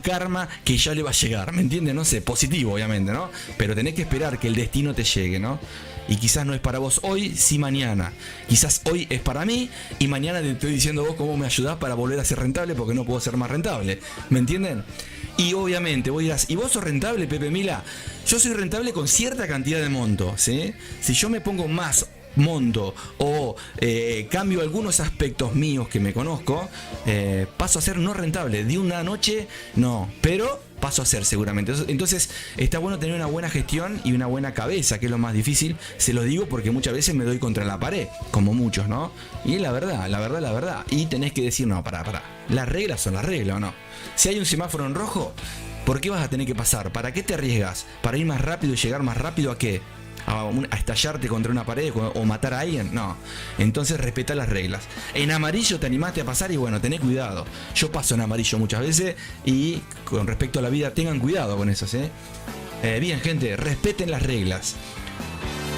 karma que ya le va a llegar, ¿me entiendes? No sé, positivo obviamente, ¿no? Pero tenés que esperar que el destino te llegue, ¿no? Y quizás no es para vos hoy, sí mañana. Quizás hoy es para mí y mañana te estoy diciendo vos cómo me ayudás para volver a ser rentable porque no puedo ser más rentable. ¿Me entienden? Y obviamente vos dirás, ¿y vos sos rentable, Pepe Mila? Yo soy rentable con cierta cantidad de monto, ¿sí? Si yo me pongo más monto o cambio algunos aspectos míos que me conozco, paso a ser no rentable. De una noche, no. Pero paso a ser seguramente. Entonces está bueno tener una buena gestión y una buena cabeza, que es lo más difícil. Se lo digo porque muchas veces me doy contra la pared, como muchos, ¿no? Y es la verdad. Y tenés que decir, no, pará. Las reglas son las reglas, ¿o no? Si hay un semáforo en rojo, ¿por qué vas a tener que pasar? ¿Para qué te arriesgas? ¿Para ir más rápido y llegar más rápido a qué? ¿A estallarte contra una pared o matar a alguien? No. Entonces respetá las reglas. En amarillo te animaste a pasar y bueno, tené cuidado. Yo paso en amarillo muchas veces y con respecto a la vida, tengan cuidado con eso, ¿sí? Bien, gente, respeten las reglas.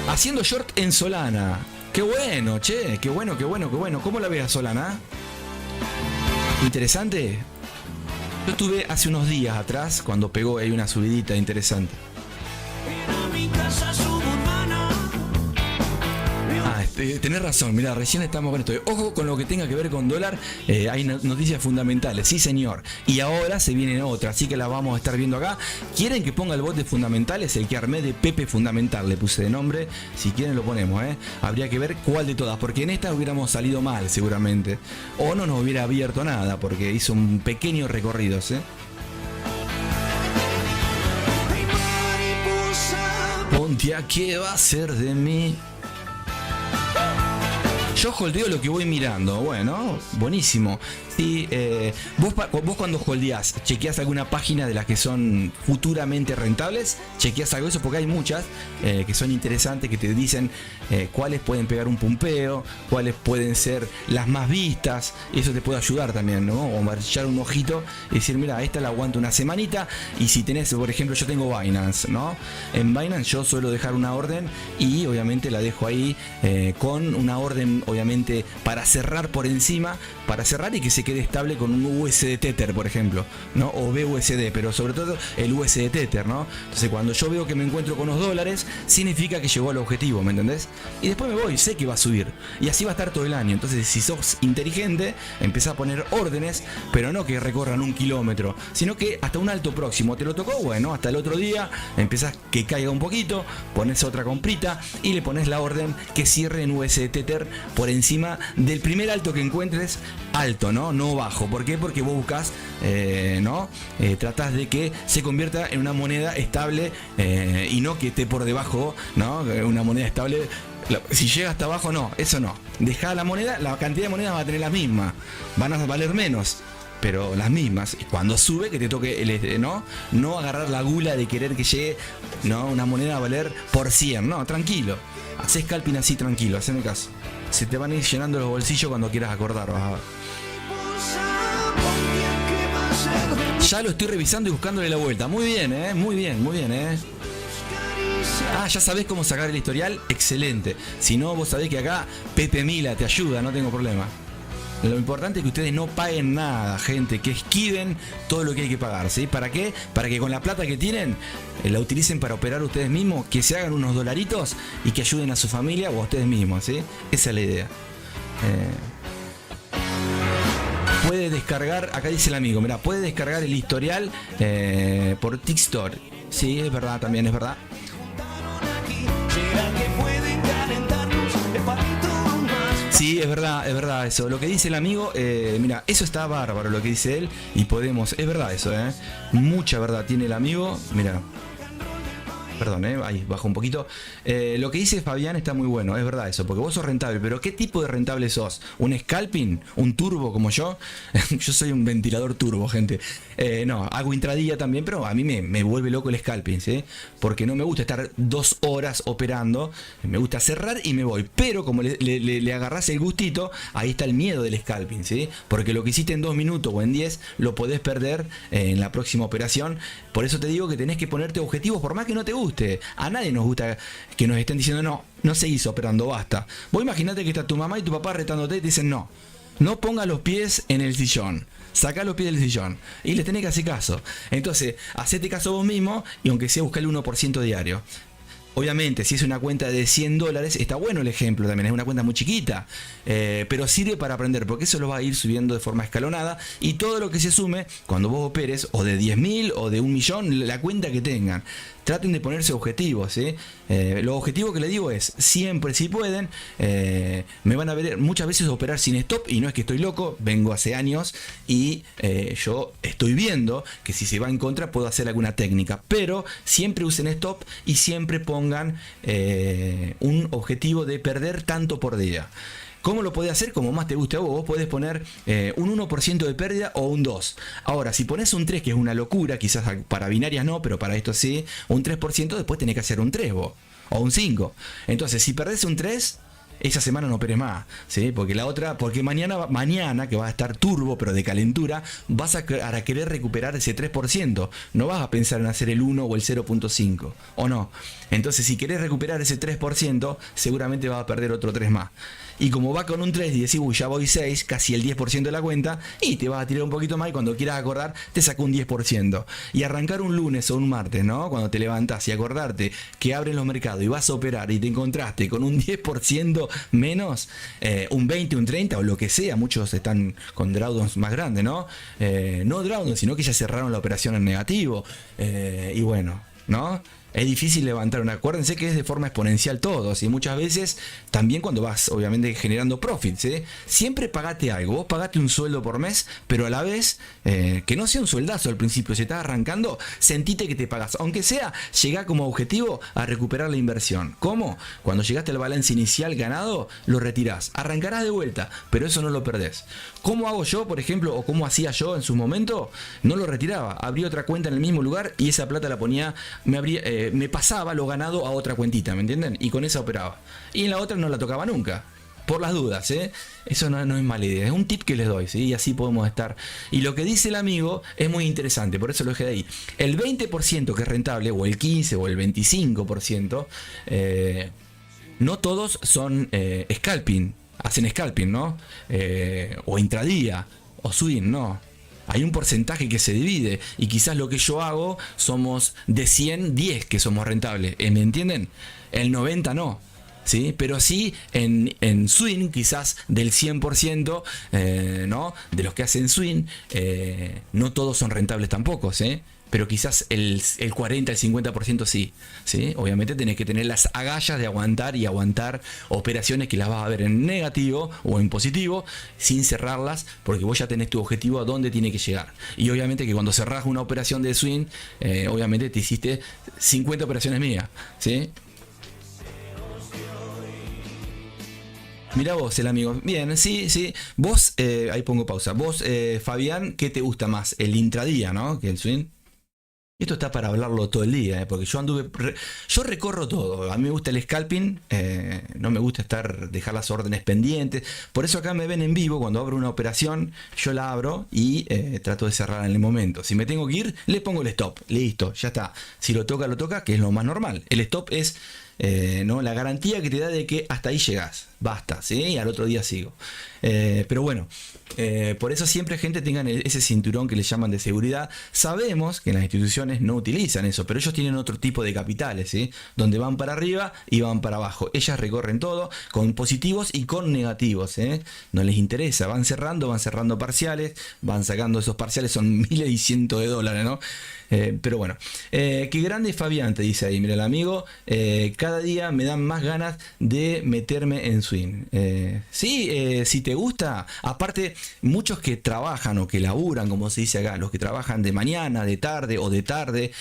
Haciendo short en Solana. Qué bueno, che, qué bueno. ¿Cómo la ves a Solana? ¿Interesante? Yo estuve hace unos días atrás cuando pegó ahí una subidita interesante. Tenés razón, mirá, recién estamos con esto. Ojo con lo que tenga que ver con dólar, hay noticias fundamentales, sí señor. Y ahora se vienen otras, así que las vamos a estar viendo acá. ¿Quieren que ponga el bot de fundamentales? El que armé de Pepe Fundamental, le puse de nombre. Si quieren lo ponemos, habría que ver cuál de todas, porque en esta hubiéramos salido mal seguramente. O no nos hubiera abierto nada, porque hizo un pequeño recorrido, Ponte a qué va a ser de mí. Yo holdeo lo que voy mirando. Bueno, buenísimo. Sí, vos cuando holdeás, chequeás alguna página de las que son futuramente rentables, chequeás algo de eso porque hay muchas que son interesantes, que te dicen cuáles pueden pegar un pumpeo, cuáles pueden ser las más vistas. Eso te puede ayudar también, ¿no? O echar un ojito y decir, mira, esta la aguanto una semanita. Y si tenés, por ejemplo, yo tengo Binance, ¿no? En Binance yo suelo dejar una orden y obviamente la dejo ahí con una orden, obviamente, para cerrar por encima, para cerrar y que se quede estable con un USD Tether, por ejemplo, ¿no? O BUSD, pero sobre todo el USD Tether, ¿no? Entonces cuando yo veo que me encuentro con los dólares, significa que llegó al objetivo, ¿me entendés? Y después me voy, sé que va a subir. Y así va a estar todo el año. Entonces si sos inteligente, empezá a poner órdenes, pero no que recorran 1 kilómetro, sino que hasta un alto próximo. ¿Te lo tocó? Bueno, hasta el otro día empezás que caiga un poquito, pones otra comprita y le pones la orden que cierre en USD Tether por encima del primer alto que encuentres, alto, ¿no? No bajo. ¿Por qué? Porque vos buscas, ¿no? Tratás de que se convierta en una moneda estable y no que esté por debajo, ¿no? Una moneda estable. Si llega hasta abajo, no, eso no. Dejá la moneda, la cantidad de monedas va a tener la misma. Van a valer menos, pero las mismas. Y cuando sube, que te toque no agarrar la gula de querer que llegue, ¿no? Una moneda a valer por 100. No, tranquilo. Hacé scalping así, tranquilo, haceme caso. Se te van a ir llenando los bolsillos cuando quieras acordar, vas a ver. Ya lo estoy revisando y buscándole la vuelta. Muy bien, muy bien. Ah, ya sabés cómo sacar el historial. Excelente. Si no, vos sabés que acá Pepe Mila te ayuda, no tengo problema. Lo importante es que ustedes no paguen nada, gente, que esquiven todo lo que hay que pagar, ¿sí? ¿Para qué? Para que con la plata que tienen la utilicen para operar ustedes mismos, que se hagan unos dolaritos y que ayuden a su familia o a ustedes mismos, ¿sí? Esa es la idea. Puede descargar, acá dice el amigo, mirá, puede descargar el historial por Tixtor. Sí, es verdad, también es verdad. Sí, es verdad eso. Lo que dice el amigo, mira, eso está bárbaro lo que dice él y podemos, es verdad eso, mucha verdad tiene el amigo, mira. Perdón, ahí bajo un poquito. Lo que dice Fabián está muy bueno, es verdad eso, porque vos sos rentable, pero ¿qué tipo de rentable sos? ¿Un scalping? ¿Un turbo como yo? Yo soy un ventilador turbo, gente. No, hago intradía también, pero a mí me vuelve loco el scalping, ¿sí? Porque no me gusta estar 2 horas operando, me gusta cerrar y me voy. Pero como le agarrás el gustito, ahí está el miedo del scalping, ¿sí? Porque lo que hiciste en 2 minutos o en 10 lo podés perder en la próxima operación. Por eso te digo que tenés que ponerte objetivos, por más que no te guste. guste. A nadie nos gusta que nos estén diciendo, no seguís operando, basta. Vos imaginate que está tu mamá y tu papá retándote y te dicen, no pongas los pies en el sillón. Sacá los pies del sillón. Y les tenés que hacer caso. Entonces, hacete caso vos mismo y aunque sea buscar el 1% diario. Obviamente, si es una cuenta de $100, está bueno el ejemplo también, es una cuenta muy chiquita, pero sirve para aprender, porque eso lo va a ir subiendo de forma escalonada y todo lo que se sume cuando vos operes, o de 10.000 o de 1.000.000, la cuenta que tengan. Traten de ponerse objetivos, ¿sí? Los objetivos que les digo es, siempre si pueden, me van a ver muchas veces operar sin stop, y no es que estoy loco, vengo hace años y yo estoy viendo que si se va en contra puedo hacer alguna técnica, pero siempre usen stop y siempre pongan un objetivo de perder tanto por día. ¿Cómo lo podés hacer? Como más te guste a vos. Vos podés poner un 1% de pérdida o un 2%. Ahora, si pones un 3%, que es una locura, quizás para binarias no, pero para esto sí, un 3%, después tenés que hacer un 3% vos, o un 5%. Entonces, si perdés un 3%, esa semana no operes más, ¿sí? Porque mañana, que va a estar turbo, pero de calentura, vas a querer recuperar ese 3%. No vas a pensar en hacer el 1 o el 0.5, ¿o no? Entonces, si querés recuperar ese 3%, seguramente vas a perder otro 3 más. Y como va con un 3 y decís, uy, ya voy 6, casi el 10% de la cuenta, y te vas a tirar un poquito más y cuando quieras acordar, te saca un 10%. Y arrancar un lunes o un martes, ¿no? Cuando te levantás y acordarte que abren los mercados y vas a operar y te encontraste con un 10% menos, un 20, un 30 o lo que sea, muchos están con drawdowns más grandes, ¿no? No drawdowns, sino que ya cerraron la operación en negativo. Y bueno, ¿no? Es difícil levantar acuérdense que es de forma exponencial todo, y muchas veces también cuando vas obviamente generando profits, siempre pagate algo, vos pagate un sueldo por mes, pero a la vez que no sea un sueldazo al principio, si estás arrancando, sentite que te pagas, aunque sea, llegá como objetivo a recuperar la inversión. ¿Cómo? Cuando llegaste al balance inicial ganado, lo retirás, arrancarás de vuelta, pero eso no lo perdés. ¿Cómo hago yo, por ejemplo, o cómo hacía yo en su momento? No lo retiraba, abrí otra cuenta en el mismo lugar y esa plata la ponía, me pasaba lo ganado a otra cuentita, ¿me entienden? Y con esa operaba. Y en la otra no la tocaba nunca. Por las dudas, Eso no es mala idea. Es un tip que les doy, ¿sí? Y así podemos estar. Y lo que dice el amigo es muy interesante, por eso lo dejé de ahí. El 20% que es rentable, o el 15% o el 25%, no todos son scalping. Hacen scalping, ¿no? O intradía, o swing, ¿no? Hay un porcentaje que se divide y quizás lo que yo hago somos de 100, 10 que somos rentables, ¿me entienden? El 90 no, ¿sí? Pero sí en swing quizás del 100%, ¿no? De los que hacen swing, no todos son rentables tampoco, ¿sí? Pero quizás el 40, el 50% sí, ¿sí? Obviamente tenés que tener las agallas de aguantar y aguantar operaciones que las vas a ver en negativo o en positivo sin cerrarlas, porque vos ya tenés tu objetivo a dónde tiene que llegar. Y obviamente que cuando cerrás una operación de swing, obviamente te hiciste 50 operaciones mías, ¿sí? Mira vos, el amigo. Bien, sí. Vos, ahí pongo pausa. Vos, Fabián, ¿qué te gusta más? El intradía, ¿no? Que el swing. Esto está para hablarlo todo el día, porque yo recorro todo. A mí me gusta el scalping, no me gusta dejar las órdenes pendientes. Por eso acá me ven en vivo, cuando abro una operación, yo la abro y trato de cerrar en el momento. Si me tengo que ir, le pongo el stop. Listo, ya está. Si lo toca, que es lo más normal. El stop es ¿no? La garantía que te da de que hasta ahí llegás. Basta, ¿sí? Y al otro día sigo. Pero bueno, por eso siempre, gente, tengan ese cinturón que le llaman de seguridad. Sabemos que las instituciones no utilizan eso, pero ellos tienen otro tipo de capitales, ¿sí? Donde van para arriba y van para abajo. Ellas recorren todo con positivos y con negativos, ¿eh? No les interesa, van cerrando parciales, van sacando esos parciales, son miles y cientos de dólares, ¿no? Pero bueno, qué grande Fabián, te dice ahí, mira el amigo, cada día me dan más ganas de meterme en swing. Sí, si te gusta, aparte muchos que trabajan o que laburan, como se dice acá, los que trabajan de mañana, de tarde o de tarde,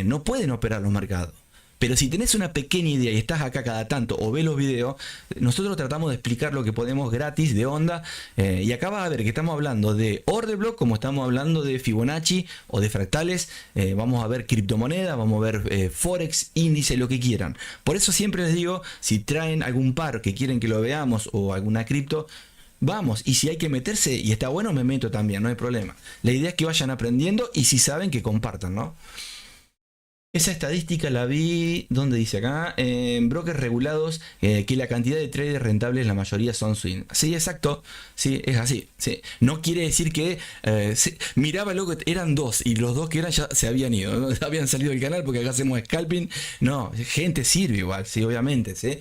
no pueden operar los mercados. Pero si tenés una pequeña idea y estás acá cada tanto o ves los videos, nosotros tratamos de explicar lo que podemos gratis, de onda. Y acá vas a ver que estamos hablando de order block, como estamos hablando de Fibonacci o de fractales. Vamos a ver criptomonedas, vamos a ver Forex, índice, lo que quieran. Por eso siempre les digo, si traen algún par que quieren que lo veamos o alguna cripto, vamos, y si hay que meterse y está bueno, me meto también, no hay problema. La idea es que vayan aprendiendo y si saben, que compartan, ¿no? Esa estadística la vi, ¿dónde dice acá? En brokers regulados, que la cantidad de traders rentables, la mayoría son swing. Sí, exacto, sí, es así. Sí. No quiere decir que miraba loco, eran dos y los dos que eran ya se habían ido, ¿no? Habían salido del canal porque acá hacemos scalping. No, gente sirve igual, sí, obviamente. ¿Sí?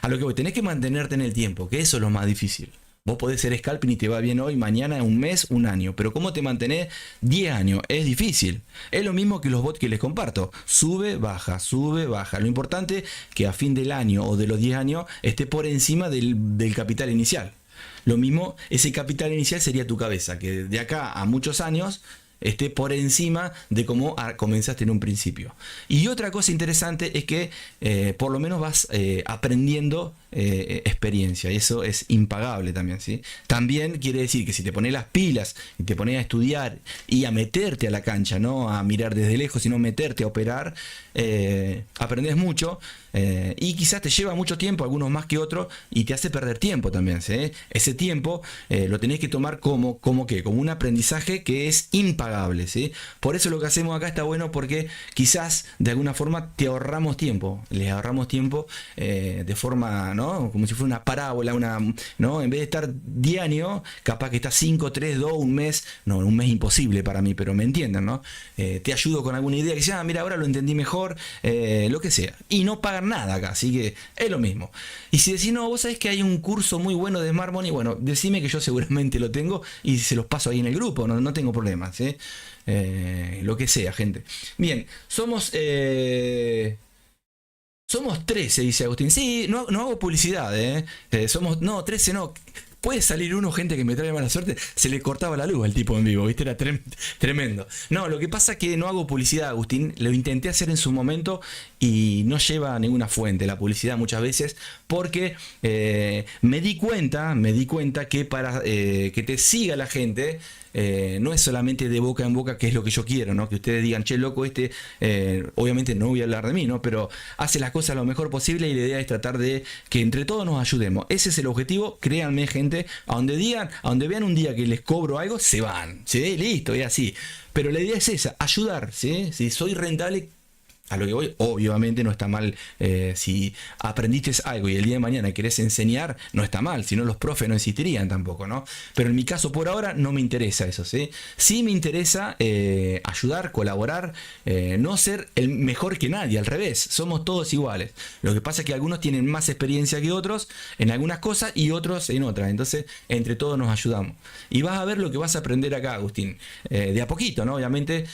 A lo que voy, tenés que mantenerte en el tiempo, que eso es lo más difícil. Vos podés ser scalping y te va bien hoy, mañana, un mes, un año. Pero ¿cómo te mantenés 10 años? Es difícil. Es lo mismo que los bots que les comparto. Sube, baja, sube, baja. Lo importante es que a fin del año o de los 10 años esté por encima del capital inicial. Lo mismo, ese capital inicial sería tu cabeza, que de acá a muchos años esté por encima de cómo comenzaste en un principio. Y otra cosa interesante es que por lo menos vas aprendiendo experiencia, y eso es impagable también, ¿sí? También quiere decir que si te pones las pilas y te pones a estudiar y a meterte a la cancha, no a mirar desde lejos, sino meterte a operar, aprendes mucho, y quizás te lleva mucho tiempo, algunos más que otros, y te hace perder tiempo también, ¿sí? Ese tiempo lo tenés que tomar como un aprendizaje que es impagable, ¿sí? Por eso lo que hacemos acá está bueno, porque quizás de alguna forma te ahorramos tiempo, les ahorramos tiempo de forma, ¿no? Como si fuera una parábola, ¿no? En vez de estar 10 años, capaz que está 5, 3, 2, un mes. No, un mes imposible para mí, pero me entienden, ¿no? Te ayudo con alguna idea que dice, mira, ahora lo entendí mejor, lo que sea. Y no pagan nada acá, así que es lo mismo. Y si decís, no, vos sabés que hay un curso muy bueno de Smart Money, bueno, decime que yo seguramente lo tengo y se los paso ahí en el grupo, no tengo problemas, ¿sí? Lo que sea, gente. Bien, somos 13, dice Agustín. Sí, no hago publicidad, no, 13 no. Puede salir uno, gente, que me trae mala suerte. Se le cortaba la luz al tipo en vivo, ¿viste? Era tremendo. No, lo que pasa es que no hago publicidad, Agustín. Lo intenté hacer en su momento y no lleva a ninguna fuente la publicidad muchas veces, porque me di cuenta que para que te siga la gente, no es solamente de boca en boca, que es lo que yo quiero, ¿no? Que ustedes digan, che, loco, obviamente no voy a hablar de mí, ¿no? Pero hace las cosas lo mejor posible, y la idea es tratar de que entre todos nos ayudemos. Ese es el objetivo. Créanme, gente, a donde vean un día que les cobro algo, se van, ¿sí? Listo, es así. Pero la idea es esa, ayudar, ¿sí? Si soy rentable, a lo que voy, obviamente no está mal. Si aprendiste algo y el día de mañana querés enseñar, no está mal, si no los profes no existirían tampoco, ¿no? Pero en mi caso por ahora no me interesa eso, ¿sí? Sí me interesa ayudar, colaborar, no ser el mejor que nadie, al revés, somos todos iguales. Lo que pasa es que algunos tienen más experiencia que otros en algunas cosas y otros en otras, entonces entre todos nos ayudamos. Y vas a ver lo que vas a aprender acá, Agustín, de a poquito, ¿no? Obviamente,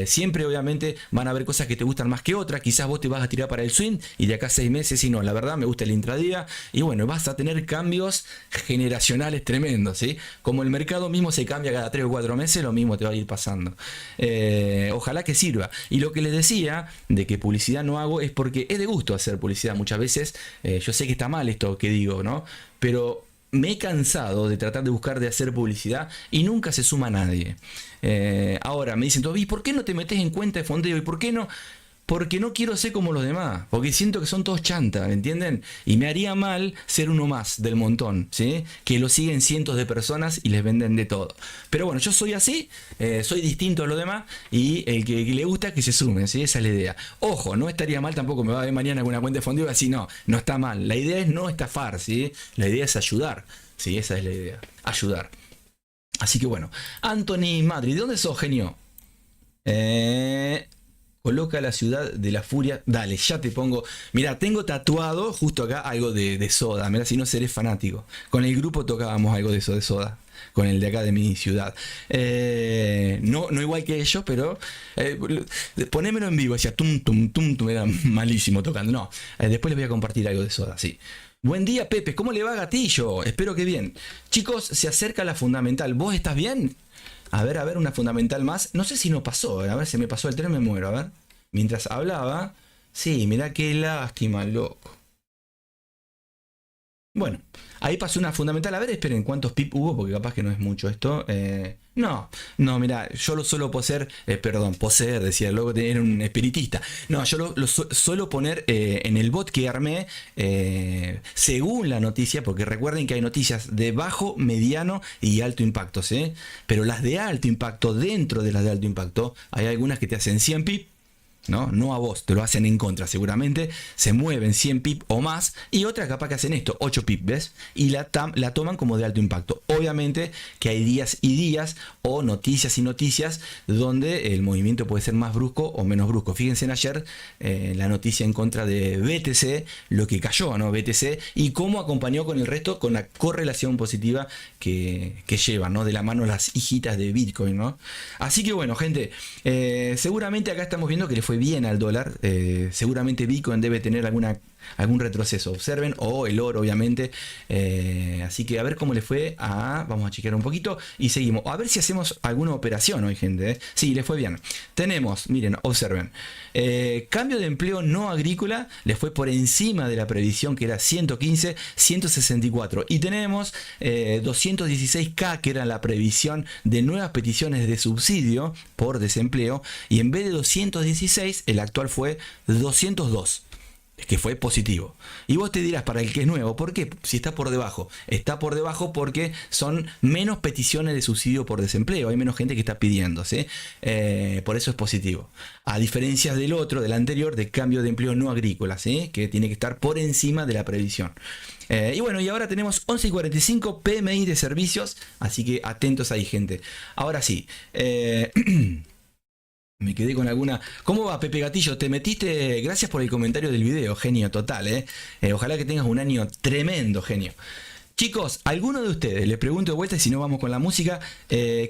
siempre obviamente van a haber cosas que te gustan más que otra. Quizás vos te vas a tirar para el swing y de acá a 6 meses y no, la verdad me gusta el intradía, y bueno, vas a tener cambios generacionales tremendos, ¿sí? Como el mercado mismo se cambia cada 3 o 4 meses, lo mismo te va a ir pasando. Ojalá que sirva. Y lo que les decía de que publicidad no hago es porque es de gusto hacer publicidad muchas veces. Yo sé que está mal esto que digo, ¿no? Pero me he cansado de tratar de buscar de hacer publicidad y nunca se suma nadie. Ahora me dicen, ¿y por qué no te metes en cuenta de fondeo? ¿Y por qué no? Porque no quiero ser como los demás, porque siento que son todos chantas, ¿me entienden? Y me haría mal ser uno más del montón, ¿sí? Que lo siguen cientos de personas y les venden de todo. Pero bueno, yo soy así, soy distinto a los demás, y el que le gusta que se sume, ¿sí? Esa es la idea. Ojo, no estaría mal tampoco, me va a ver mañana con una cuenta de fondeo así, no está mal. La idea es no estafar, ¿sí? La idea es ayudar, ¿sí? Esa es la idea, ayudar. Así que bueno, Anthony Madrid, ¿de dónde sos, genio? Coloca la ciudad de la furia. Dale, ya te pongo. Mira, tengo tatuado justo acá algo de Soda. Mira, si no seré fanático. Con el grupo tocábamos algo de eso, de Soda. Con el de acá de mi ciudad. No igual que ellos, pero ponémelo en vivo. Decía tum, tum, tum, tum. Era malísimo tocando. No, después les voy a compartir algo de Soda, sí. Buen día, Pepe. ¿Cómo le va, Gatillo? Espero que bien. Chicos, se acerca la fundamental. ¿Vos estás bien? A ver, una fundamental más. No sé si no pasó. A ver, se me pasó el tren, me muero. A ver. Mientras hablaba. Sí, mirá qué lástima, loco. Bueno, ahí pasó una fundamental. A ver, esperen, ¿cuántos pip hubo? Porque capaz que no es mucho esto. No, mirá, yo lo suelo poseer, decía, luego tener un espiritista. No, yo lo suelo poner en el bot que armé según la noticia, porque recuerden que hay noticias de bajo, mediano y alto impacto, ¿sí? Pero las de alto impacto, dentro de las de alto impacto, hay algunas que te hacen 100 pip, ¿no? No a vos, te lo hacen en contra seguramente, se mueven 100 pip o más, y otra capaz que hacen esto, 8 pip, ¿ves? Y la toman como de alto impacto. Obviamente que hay días y días, o noticias y noticias, donde el movimiento puede ser más brusco o menos brusco. Fíjense en ayer la noticia en contra de BTC, lo que cayó, ¿no? BTC, y cómo acompañó con el resto, con la correlación positiva que llevan, ¿no? De la mano las hijitas de Bitcoin, ¿no? Así que bueno, gente, seguramente acá estamos viendo que le fue bien al dólar. Seguramente Bitcoin debe tener algún retroceso, observen, o el oro obviamente. Así que a ver cómo le fue vamos a chequear un poquito y seguimos, a ver si hacemos alguna operación hoy, gente. Sí, le fue bien. Tenemos, miren, observen, cambio de empleo no agrícola le fue por encima de la previsión, que era 115, 164, y tenemos 216k, que era la previsión de nuevas peticiones de subsidio por desempleo, y en vez de 216 el actual fue 202. Es que fue positivo. Y vos te dirás, para el que es nuevo, ¿por qué? Si está por debajo. Está por debajo porque son menos peticiones de subsidio por desempleo. Hay menos gente que está pidiendo, ¿sí? Por eso es positivo. A diferencia del otro, del anterior, de cambio de empleo no agrícola, ¿sí? Que tiene que estar por encima de la previsión. Y bueno, y ahora tenemos 11:45 PMI de servicios. Así que atentos ahí, gente. Ahora sí. Me quedé con alguna... ¿Cómo va, Pepe Gatillo? Te metiste... Gracias por el comentario del video, genio total, ojalá que tengas un año tremendo, genio. Chicos, ¿alguno de ustedes, les pregunto de vuelta y si no vamos con la música,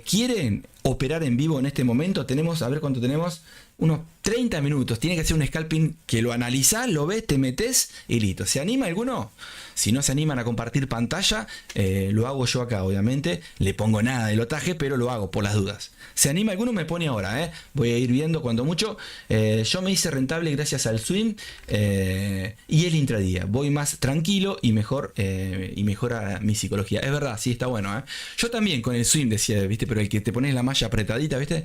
quieren operar en vivo en este momento? Tenemos, a ver cuánto tenemos, unos 30 minutos. Tiene que hacer un scalping que lo analizás, lo ves, te metes y listo. ¿Se anima alguno? Si no se animan a compartir pantalla, lo hago yo acá, obviamente. Le pongo nada de lotaje, pero lo hago por las dudas. ¿Se anima alguno? Me pone ahora, Voy a ir viendo cuando mucho. Yo me hice rentable gracias al swing y el intradía. Voy más tranquilo y mejora mi psicología. Es verdad, sí, está bueno, Yo también con el swing decía, ¿viste? Pero el que te pones la malla apretadita, ¿viste?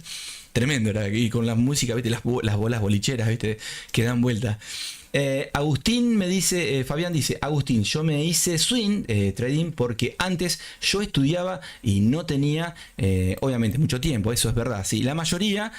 Tremendo era. Y con la música, ¿viste? Las bolas bolicheras, ¿viste? Que dan vuelta. Agustín me dice, Fabián dice, Agustín, yo me hice swing trading porque antes yo estudiaba y no tenía, obviamente, mucho tiempo, eso es verdad, sí, la mayoría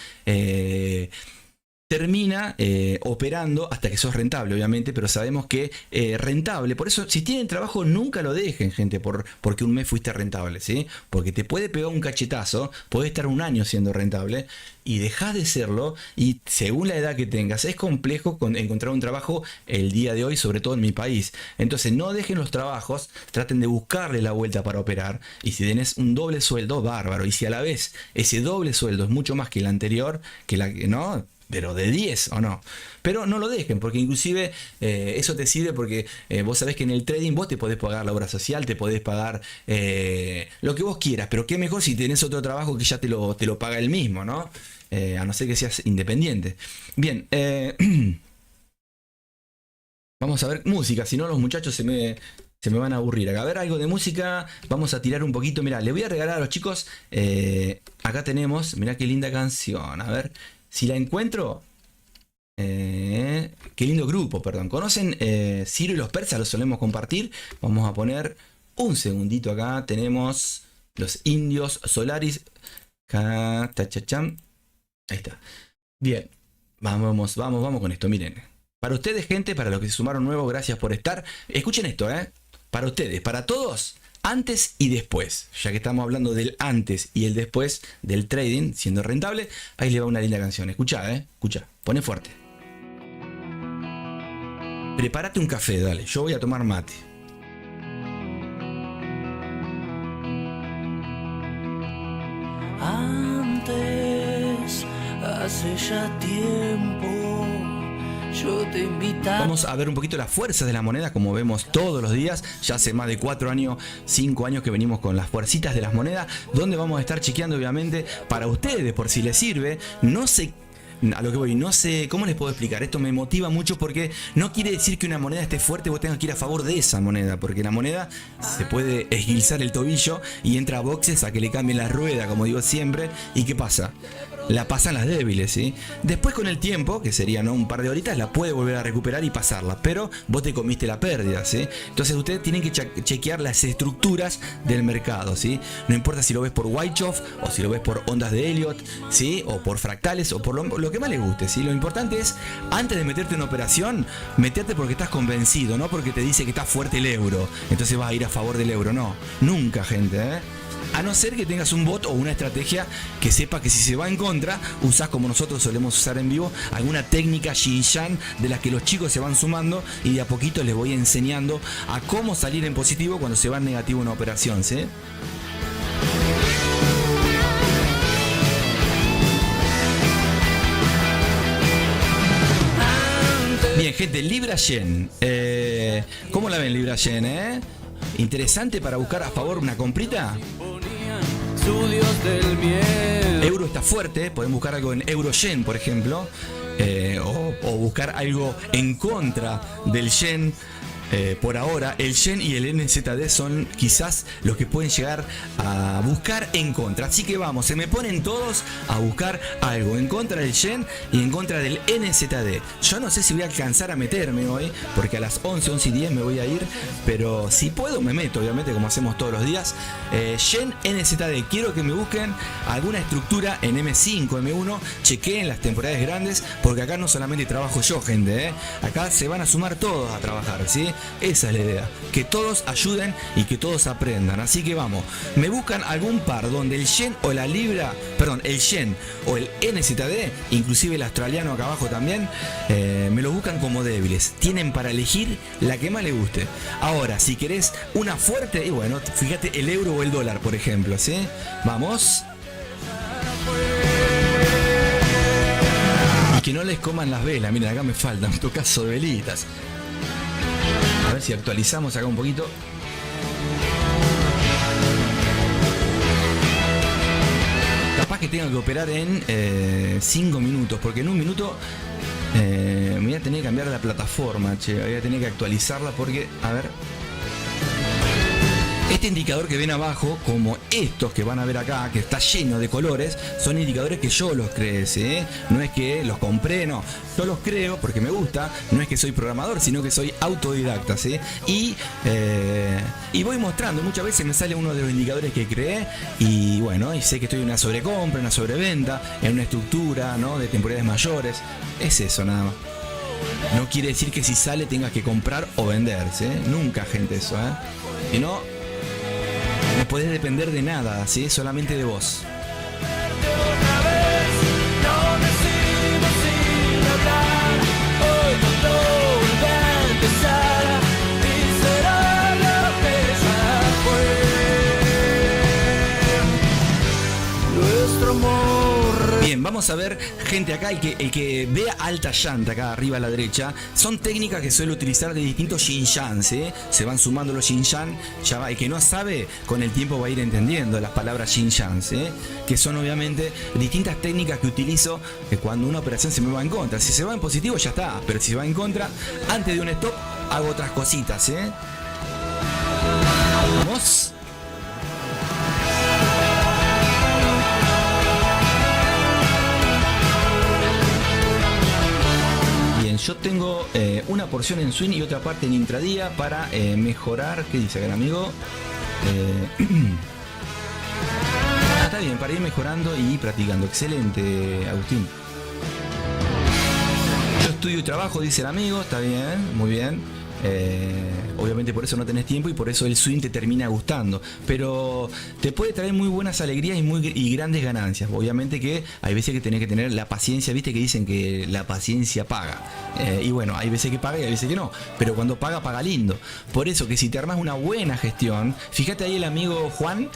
termina operando hasta que sos rentable, obviamente, pero sabemos que rentable, por eso si tienen trabajo nunca lo dejen, gente, porque un mes fuiste rentable, ¿sí? Porque te puede pegar un cachetazo, podés estar un año siendo rentable y dejás de serlo, y según la edad que tengas es complejo encontrar un trabajo el día de hoy, sobre todo en mi país. Entonces no dejen los trabajos, traten de buscarle la vuelta para operar, y si tenés un doble sueldo, bárbaro, y si a la vez ese doble sueldo es mucho más que el anterior, ¿no? Pero de 10 o no. Pero no lo dejen, porque inclusive eso te sirve porque vos sabés que en el trading vos te podés pagar la obra social, te podés pagar lo que vos quieras, pero qué mejor si tenés otro trabajo que ya te lo paga él mismo, ¿no? A no ser que seas independiente. Bien, vamos a ver música, si no los muchachos se me van a aburrir. A ver, algo de música, vamos a tirar un poquito. Mirá, le voy a regalar a los chicos, acá tenemos, mirá qué linda canción, a ver... Si la encuentro, qué lindo grupo, perdón. ¿Conocen Ciro y los Persas? Los solemos compartir. Vamos a poner un segundito acá. Tenemos los Indios Solaris. Ahí está. Bien, vamos con esto, miren. Para ustedes, gente, para los que se sumaron nuevos, gracias por estar. Escuchen esto, para ustedes, para todos. Antes y después, ya que estamos hablando del antes y el después del trading siendo rentable, ahí le va una linda canción. Escucha, escucha, pone fuerte. Prepárate un café, dale, yo voy a tomar mate. Antes, hace ya tiempo, yo te invitaba. Vamos a ver un poquito las fuerzas de la moneda, como vemos todos los días. Ya hace más de 4 años, 5 años que venimos con las fuercitas de las monedas, donde vamos a estar chequeando, obviamente, para ustedes, por si les sirve. No sé a lo que voy, no sé cómo les puedo explicar. Esto me motiva mucho porque no quiere decir que una moneda esté fuerte vos tengas que ir a favor de esa moneda, porque la moneda se puede esguilzar el tobillo y entra a boxes a que le cambien la rueda, como digo siempre. ¿Y qué pasa? la pasan las débiles, ¿sí? Después con el tiempo, que sería, ¿no?, un par de horitas, la puede volver a recuperar y pasarla, pero vos te comiste la pérdida, ¿sí? Entonces ustedes tienen que chequear las estructuras del mercado, ¿sí? No importa si lo ves por Wyckoff o si lo ves por ondas de Elliott, ¿sí? O por fractales o por lo que más les guste, ¿sí? Lo importante es, antes de meterte en operación, meterte porque estás convencido, no porque te dice que está fuerte el euro, entonces vas a ir a favor del euro. No, nunca, gente, ¿eh? A no ser que tengas un bot o una estrategia que sepa que si se va en contra, usás, como nosotros solemos usar en vivo, alguna técnica Xinjiang de las que los chicos se van sumando, y de a poquito les voy enseñando a cómo salir en positivo cuando se va en negativo una operación, ¿sí? Bien, gente, Libra Yen. ¿Cómo la ven, Libra Yen, ¿Interesante para buscar a favor una comprita? Euro está fuerte, pueden buscar algo en Euro Yen, por ejemplo, o buscar algo en contra del Yen. Por ahora, el Yen y el NZD son quizás los que pueden llegar a buscar en contra. Así que vamos, se me ponen todos a buscar algo en contra del Yen y en contra del NZD. Yo no sé si voy a alcanzar a meterme hoy, porque a las 11 y 10 me voy a ir, pero si puedo me meto, obviamente, como hacemos todos los días. Yen, NZD, quiero que me busquen alguna estructura en M5, M1, chequeen las temporales grandes, porque acá no solamente trabajo yo, gente, acá se van a sumar todos a trabajar, ¿sí? Esa es la idea, que todos ayuden y que todos aprendan. Así que vamos, me buscan algún par donde el Yen o la Libra, perdón, el Yen o el NZD, inclusive el australiano acá abajo también, me lo buscan como débiles. Tienen para elegir la que más les guste. Ahora, si querés una fuerte, y bueno, fíjate el euro o el dólar, por ejemplo, ¿sí? Vamos. Y que no les coman las velas. Miren, acá me faltan un tocazo de velitas. A ver si actualizamos acá un poquito. Capaz que tenga que operar en 5 minutos, porque en un minuto me voy a tener que cambiar la plataforma, voy a tener que actualizarla porque, a ver. Este indicador que ven abajo, como estos que van a ver acá, que está lleno de colores, son indicadores que yo los creé, ¿sí? No es que los compré, no. Yo los creo porque me gusta, no es que soy programador, sino que soy autodidacta, ¿sí? Y voy mostrando, muchas veces me sale uno de los indicadores que creé y bueno, y sé que estoy en una sobrecompra, en una sobreventa, en una estructura, ¿no?, de temporalidades mayores. Es eso, nada más. No quiere decir que si sale tengas que comprar o vender, ¿sí? Nunca, gente, eso, Y no podés depender de nada, ¿sí? Solamente de vos. Bien, vamos a ver, gente, acá el que vea alta llanta acá arriba a la derecha, son técnicas que suelo utilizar de distintos Xinjiang, ¿sí? Se van sumando los Xinjiang, ya va, el que no sabe, con el tiempo va a ir entendiendo las palabras Xinjiang, ¿sí? Que son obviamente distintas técnicas que utilizo cuando una operación se me va en contra. Si se va en positivo ya está, pero si se va en contra, antes de un stop hago otras cositas, ¿sí? Vamos. Yo tengo una porción en swing y otra parte en intradía para mejorar. ¿Qué dice acá el amigo? Está bien, para ir mejorando y practicando. Excelente, Agustín. Yo estudio y trabajo, dice el amigo. Está bien, muy bien. Obviamente por eso no tenés tiempo y por eso el swing te termina gustando, pero te puede traer muy buenas alegrías y grandes ganancias. Obviamente que hay veces que tenés que tener la paciencia, viste que dicen que la paciencia paga, y bueno, hay veces que paga y hay veces que no, pero cuando paga, paga lindo. Por eso que si te armas una buena gestión, fíjate ahí el amigo Juan,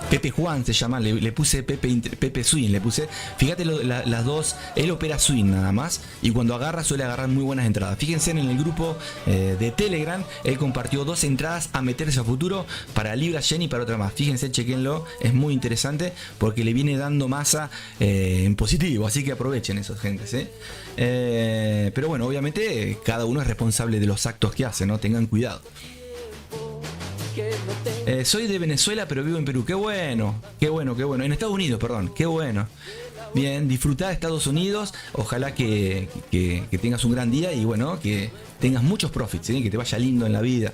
Pepe Juan se llama, le puse Pepe Swing, le puse, fíjate las dos, él opera swing nada más y cuando agarra suele agarrar muy buenas entradas. Fíjense en el grupo de Telegram, él compartió 2 entradas a meterse a futuro para Libra Yen y para otra más. Fíjense, chequenlo, es muy interesante porque le viene dando masa en positivo, así que aprovechen eso, gente, ¿sí? Pero bueno, obviamente cada uno es responsable de los actos que hace, ¿no? Tengan cuidado. Soy de Venezuela pero vivo en Perú. Qué bueno, qué bueno, qué bueno. En Estados Unidos, perdón, qué bueno. Bien, disfrutá de Estados Unidos. Ojalá que tengas un gran día y bueno, que tengas muchos profits, ¿sí? Que te vaya lindo en la vida.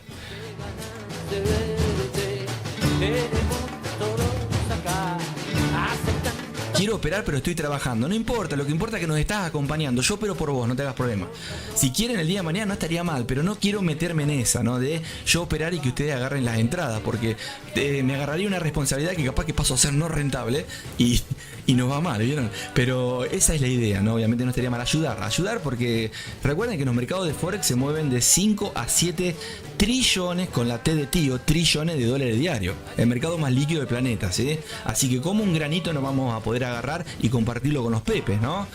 Quiero operar pero estoy trabajando. No importa, lo que importa es que nos estás acompañando. Yo opero por vos, no te hagas problema. Si quieren el día de mañana no estaría mal, pero no quiero meterme en esa, ¿no? De yo operar y que ustedes agarren las entradas, porque me agarraría una responsabilidad que capaz que paso a ser no rentable y nos va mal, ¿vieron? Pero esa es la idea, ¿no? Obviamente no estaría mal ayudar porque recuerden que en los mercados de Forex se mueven de 5 a 7 trillones, con la T de tío, trillones de dólares diarios. El mercado más líquido del planeta, ¿sí? Así que como un granito nos vamos a poder agarrar y compartirlo con los pepes, ¿no?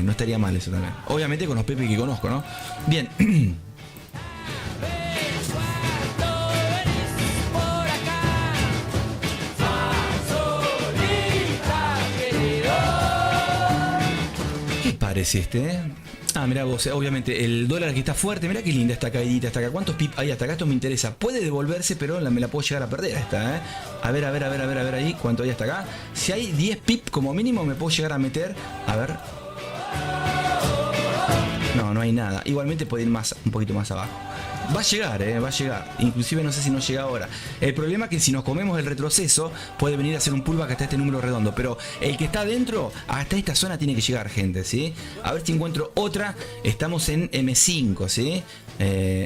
No estaría mal eso también. Obviamente con los pepes que conozco, ¿no? Bien. ¿Qué parece este, Ah, mirá vos, obviamente el dólar aquí está fuerte. Mirá qué linda esta caidita hasta acá. ¿Cuántos pip hay hasta acá? Esto me interesa. Puede devolverse, pero me la puedo llegar a perder esta, ¿eh? A ver ahí, ¿cuánto hay hasta acá? Si hay 10 pip como mínimo me puedo llegar a meter. A ver. No hay nada. Igualmente puede ir un poquito más abajo. Va a llegar, va a llegar. Inclusive no sé si no llega ahora. El problema es que si nos comemos el retroceso, puede venir a hacer un pullback hasta este número redondo. Pero el que está adentro, hasta esta zona tiene que llegar, gente, ¿sí? A ver si encuentro otra. Estamos en M5, ¿sí?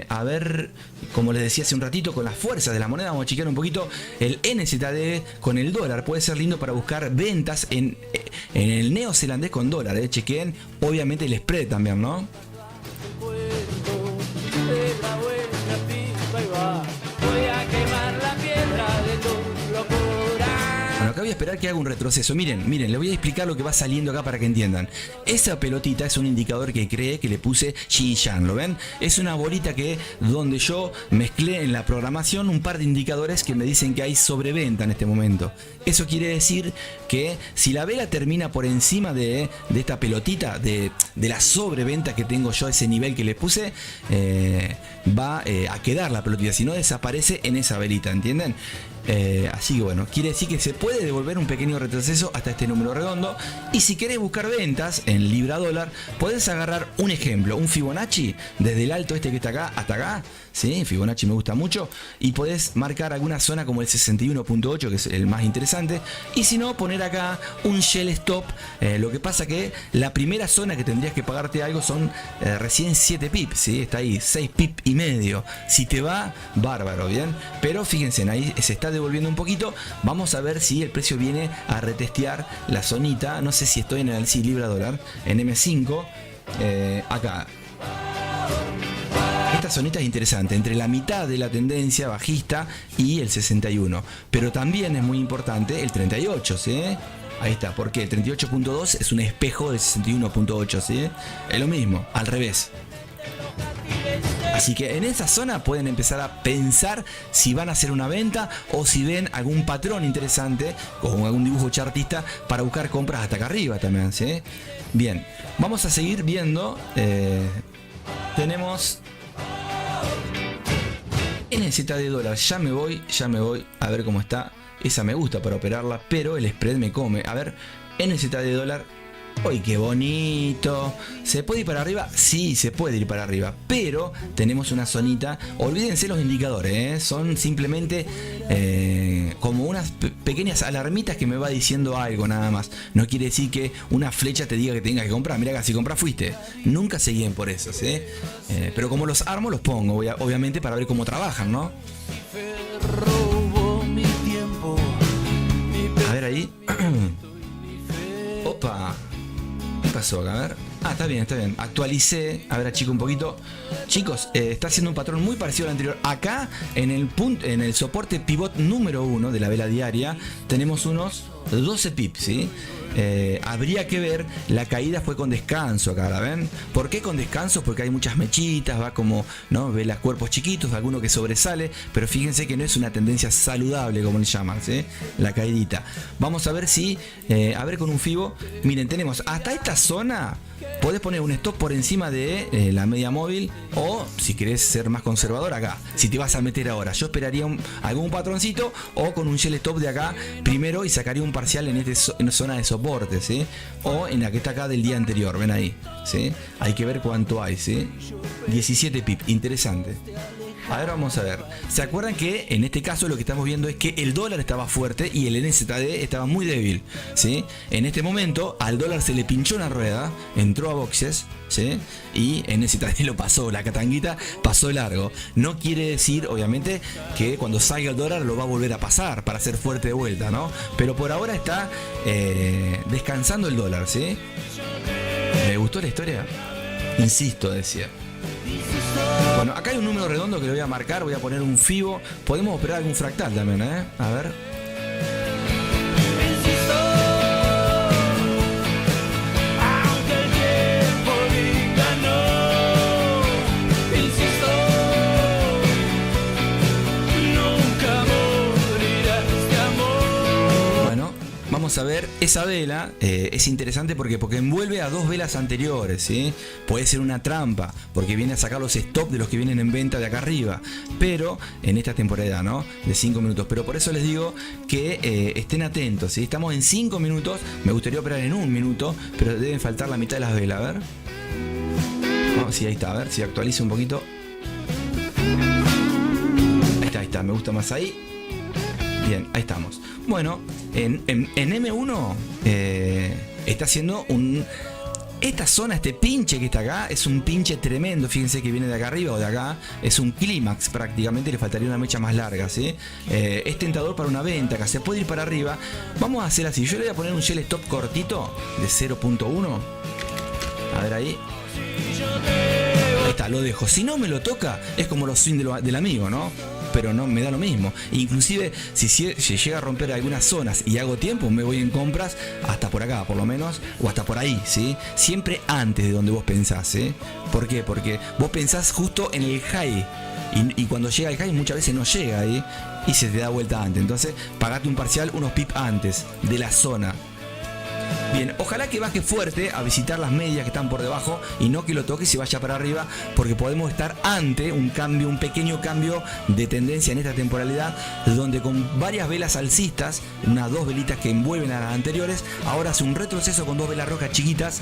A ver, como les decía hace un ratito, con las fuerzas de la moneda, vamos a chequear un poquito el NZD con el dólar. Puede ser lindo para buscar ventas en el neozelandés con dólar, ¿eh? Chequen, obviamente el spread también, ¿no? Voy a quemar la piedra de tu locura. Bueno, acá voy a esperar que haga un retroceso. Miren, les voy a explicar lo que va saliendo acá para que entiendan. Esa pelotita es un indicador que cree que le puse Xi-Yan, ¿lo ven? Es una bolita donde yo mezclé en la programación un par de indicadores que me dicen que hay sobreventa en este momento. Eso quiere decir que si la vela termina por encima de esta pelotita, de la sobreventa que tengo yo, ese nivel que le puse, va a quedar la pelotita. Si no, desaparece en esa velita, ¿entienden? Así que bueno, quiere decir que se puede devolver un pequeño retroceso hasta este número redondo. Y si querés buscar ventas en libra dólar, podés agarrar un ejemplo, un Fibonacci, desde el alto este que está acá hasta acá. Sí, Fibonacci me gusta mucho. Y podés marcar alguna zona como el 61.8, que es el más interesante. Y si no, poner acá un Shell Stop. Lo que pasa que la primera zona que tendrías que pagarte algo son recién 7 pips, ¿sí? Está ahí, 6 pip y medio. Si te va, bárbaro, ¿bien? Pero fíjense, ahí se está devolviendo un poquito. Vamos a ver si el precio viene a retestear la zonita. No sé si estoy en el libra dólar, en M5. Acá. Esta zonita es interesante, entre la mitad de la tendencia bajista y el 61. Pero también es muy importante el 38, ¿sí? Ahí está, porque el 38.2 es un espejo del 61.8, ¿sí? Es lo mismo, al revés. Así que en esa zona pueden empezar a pensar si van a hacer una venta o si ven algún patrón interesante o algún dibujo chartista para buscar compras hasta acá arriba también, ¿sí? Bien, vamos a seguir viendo. Tenemos NZ de dólar. Ya me voy a ver cómo está. Esa me gusta para operarla, pero el spread me come. A ver, NZ de dólar. ¡Uy, qué bonito! ¿Se puede ir para arriba? Sí, se puede ir para arriba, pero tenemos una zonita. Olvídense los indicadores, ¿eh? Son simplemente como unas pequeñas alarmitas que me va diciendo algo nada más. No quiere decir que una flecha te diga que tengas que comprar. Mira, que si compras fuiste. Nunca se guíen por eso, ¿sí? Pero como los armo, los pongo, obviamente, para ver cómo trabajan, ¿no? A ver ahí. Opa. ¿Qué pasó acá? A ver. Ah, está bien. Actualicé. A ver, achico un poquito. Chicos, está haciendo un patrón muy parecido al anterior. Acá, en el soporte pivot número 1 de la vela diaria, tenemos unos 12 pips, ¿sí? Habría que ver, la caída fue con descanso acá, ¿la ven? ¿Por qué con descanso? Porque hay muchas mechitas, va como, ¿no? Velas cuerpos chiquitos, alguno que sobresale, pero fíjense que no es una tendencia saludable, como le llaman, ¿sí? La caidita. Vamos a ver si, a ver con un Fibo, miren, tenemos hasta esta zona. Podés poner un stop por encima de la media móvil, o si querés ser más conservador acá, si te vas a meter ahora, yo esperaría algún patroncito o con un shell stop de acá primero y sacaría un par parcial en en zona de soporte, ¿sí? O en la que está acá del día anterior, ven ahí, ¿sí? Hay que ver cuánto hay, ¿sí? 17 pip, interesante. A ver, vamos a ver. ¿Se acuerdan que en este caso lo que estamos viendo es que el dólar estaba fuerte y el NZD estaba muy débil, ¿sí? En este momento al dólar se le pinchó una rueda, entró a boxes, ¿sí? Y NZD lo pasó, la catanguita pasó largo. No quiere decir, obviamente, que cuando salga el dólar lo va a volver a pasar para ser fuerte de vuelta, ¿no? Pero por ahora está descansando el dólar, ¿sí? ¿Me gustó la historia? Insisto, decía. Bueno, acá hay un número redondo que lo voy a marcar, voy a poner un FIBO. Podemos operar algún fractal también, ¿eh? A ver. Insisto, aunque el tiempo diga no. Insisto, nunca morirá este amor. Bueno, vamos a ver, esa vela es interesante porque envuelve a dos velas anteriores, ¿sí? Puede ser una trampa, porque viene a sacar los stops de los que vienen en venta de acá arriba, pero en esta temporada, ¿no? De 5 minutos, pero por eso les digo que estén atentos, ¿sí? Estamos en 5 minutos, me gustaría operar en 1 minuto, pero deben faltar la mitad de las velas, a ver. No, sí, ahí está, a ver, si actualizo un poquito. Ahí está, me gusta más ahí. Bien, ahí estamos. Bueno, en M1 está haciendo esta zona, este pinche que está acá, es un pinche tremendo. Fíjense que viene de acá arriba o de acá. Es un clímax prácticamente, le faltaría una mecha más larga, ¿sí? Es tentador para una venta, que se puede ir para arriba. Vamos a hacer así, yo le voy a poner un shell stop cortito de 0.1. A ver ahí. Ahí está, lo dejo. Si no me lo toca, es como los swing del amigo, ¿no? Pero no me da lo mismo. Inclusive si llega a romper algunas zonas y hago tiempo, me voy en compras hasta por acá, por lo menos, o hasta por ahí, ¿sí? Siempre antes de donde vos pensás, ¿sí? ¿Por qué? Porque vos pensás justo en el high y cuando llega el high muchas veces no llega ahí y se te da vuelta antes. Entonces, pagate un parcial unos pip antes de la zona. Bien, ojalá que baje fuerte a visitar las medias que están por debajo y no que lo toque y se vaya para arriba, porque podemos estar ante un pequeño cambio de tendencia en esta temporalidad, donde con varias velas alcistas, unas 2 velitas que envuelven a las anteriores, ahora hace un retroceso con 2 velas rojas chiquitas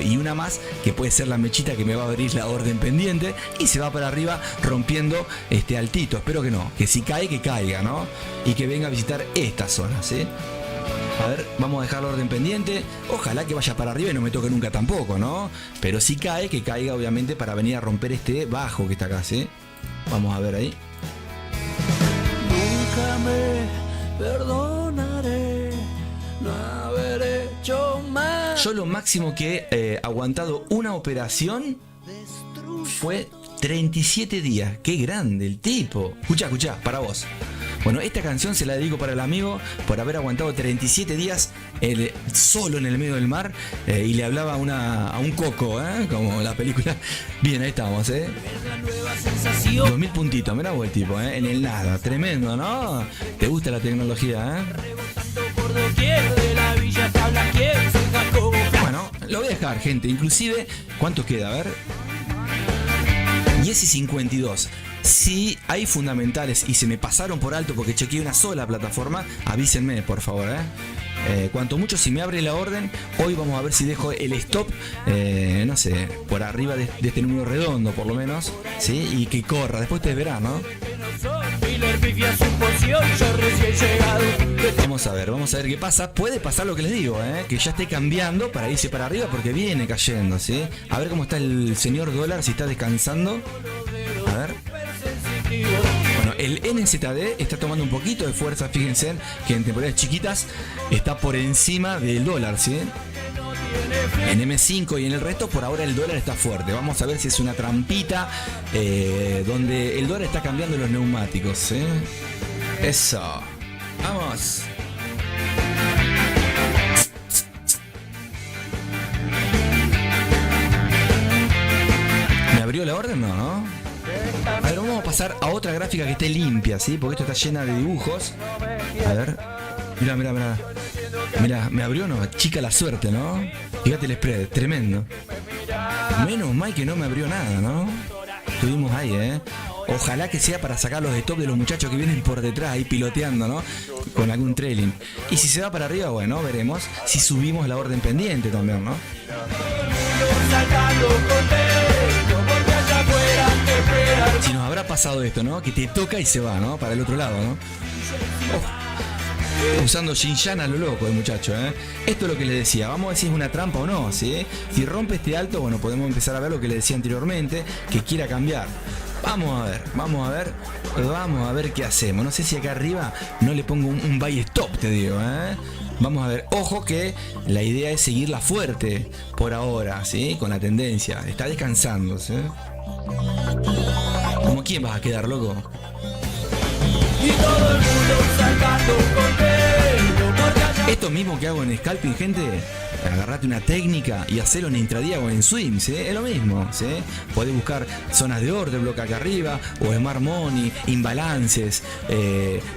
y una más que puede ser la mechita que me va a abrir la orden pendiente y se va para arriba rompiendo altito. Espero que no, que si cae, que caiga, ¿no? Y que venga a visitar esta zona, ¿sí? A ver, vamos a dejar la orden pendiente. Ojalá que vaya para arriba y no me toque nunca tampoco, ¿no? Pero si cae, que caiga obviamente para venir a romper este bajo que está acá, ¿sí? Vamos a ver ahí. Nunca me perdonaré no haber hecho más. Yo lo máximo que he aguantado una operación fue 37 días. ¡Qué grande el tipo! Escuchá, para vos. Bueno, esta canción se la dedico para el amigo por haber aguantado 37 días solo en el medio del mar y le hablaba a un coco, como la película. Bien, ahí estamos, 2000 puntitos, mirá vos el tipo, en el nada. Tremendo, ¿no? ¿Te gusta la tecnología, Bueno, lo voy a dejar, gente. Inclusive, ¿cuánto queda? A ver. 10 y 52. Si hay fundamentales y se me pasaron por alto porque chequeé una sola plataforma, avísenme, por favor, cuanto mucho, si me abre la orden, hoy vamos a ver si dejo el stop, no sé, por arriba de este número redondo, por lo menos, ¿sí? Y que corra, después ustedes verán, ¿no? Vamos a ver qué pasa. Puede pasar lo que les digo, que ya esté cambiando para irse para arriba porque viene cayendo, ¿sí? A ver cómo está el señor dólar, si está descansando. A ver. Bueno, el NZD está tomando un poquito de fuerza. Fíjense que en temporadas chiquitas está por encima del dólar, ¿sí? En M5 y en el resto por ahora el dólar está fuerte. Vamos a ver si es una trampita donde el dólar está cambiando los neumáticos, ¿sí? Eso. Vamos. ¿Me abrió la orden? No. A ver, vamos a pasar a otra gráfica que esté limpia, ¿sí? Porque esto está llena de dibujos. A ver. Mirá, me abrió, no, chica la suerte, ¿no? Fíjate el spread, tremendo. Menos mal que no me abrió nada, ¿no? Estuvimos ahí, Ojalá que sea para sacar los stop de los muchachos que vienen por detrás ahí piloteando, ¿no? Con algún trailing. Y si se va para arriba, bueno, veremos si subimos la orden pendiente también, ¿no? Saltando contento, porque allá afuera te espera. Si nos habrá pasado esto, ¿no? Que te toca y se va, ¿no? Para el otro lado, ¿no? Usando Shin-Yan a lo loco el muchacho, ¿eh? Esto es lo que le decía, vamos a ver si es una trampa o no, ¿sí? Si rompe este alto, bueno, podemos empezar a ver lo que le decía anteriormente, que quiera cambiar. Vamos a ver qué hacemos. No sé si acá arriba no le pongo un buy stop, te digo, ¿eh? Vamos a ver, ojo que la idea es seguirla fuerte por ahora, ¿sí? Con la tendencia, está descansando, ¿sí? ¿Cómo quién vas a quedar, loco? Y todo el mundo saltando contento, porque allá Esto mismo que hago en scalping, gente, agarrate una técnica y hacelo en intradía o en swing, ¿sí? Es lo mismo, ¿sí? Podés buscar zonas de order block acá arriba, o smart money, imbalances,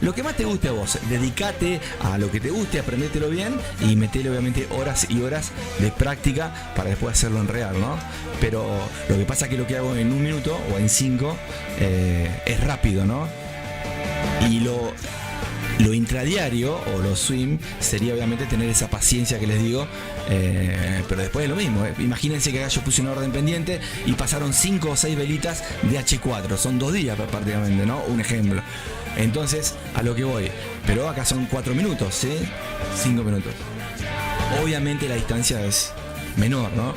lo que más te guste a vos. Dedicate a lo que te guste, aprendételo bien y metele obviamente horas y horas de práctica para después hacerlo en real, ¿no? Pero lo que pasa es que lo que hago en 1 minuto o en 5 es rápido, ¿no? Y lo intradiario o lo swim sería obviamente tener esa paciencia que les digo, pero después es lo mismo. Imagínense que acá yo puse una orden pendiente y pasaron 5 o 6 velitas de H4, son 2 días prácticamente, ¿no? Un ejemplo. Entonces, a lo que voy, pero acá son 4 minutos, ¿sí? 5 minutos. Obviamente la distancia es menor, ¿no?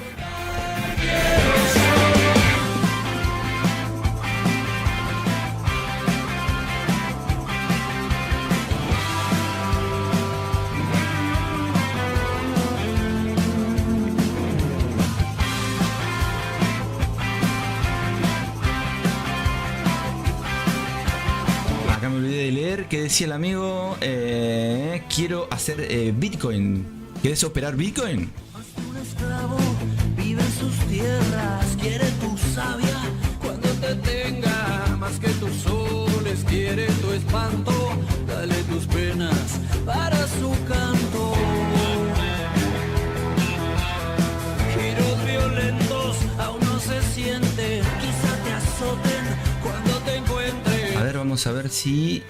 Acá me olvidé de leer que decía el amigo, quiero hacer Bitcoin. ¿Quieres operar Bitcoin? Un esclavo vive en sus tierras, quiere tu savia cuando te tenga más que tus soles, quiere tu espanto, dale tus penas para su canto. giros violentos, Aún no se siente, quizá te azoten cuando te encuentre. A ver, vamos a ver si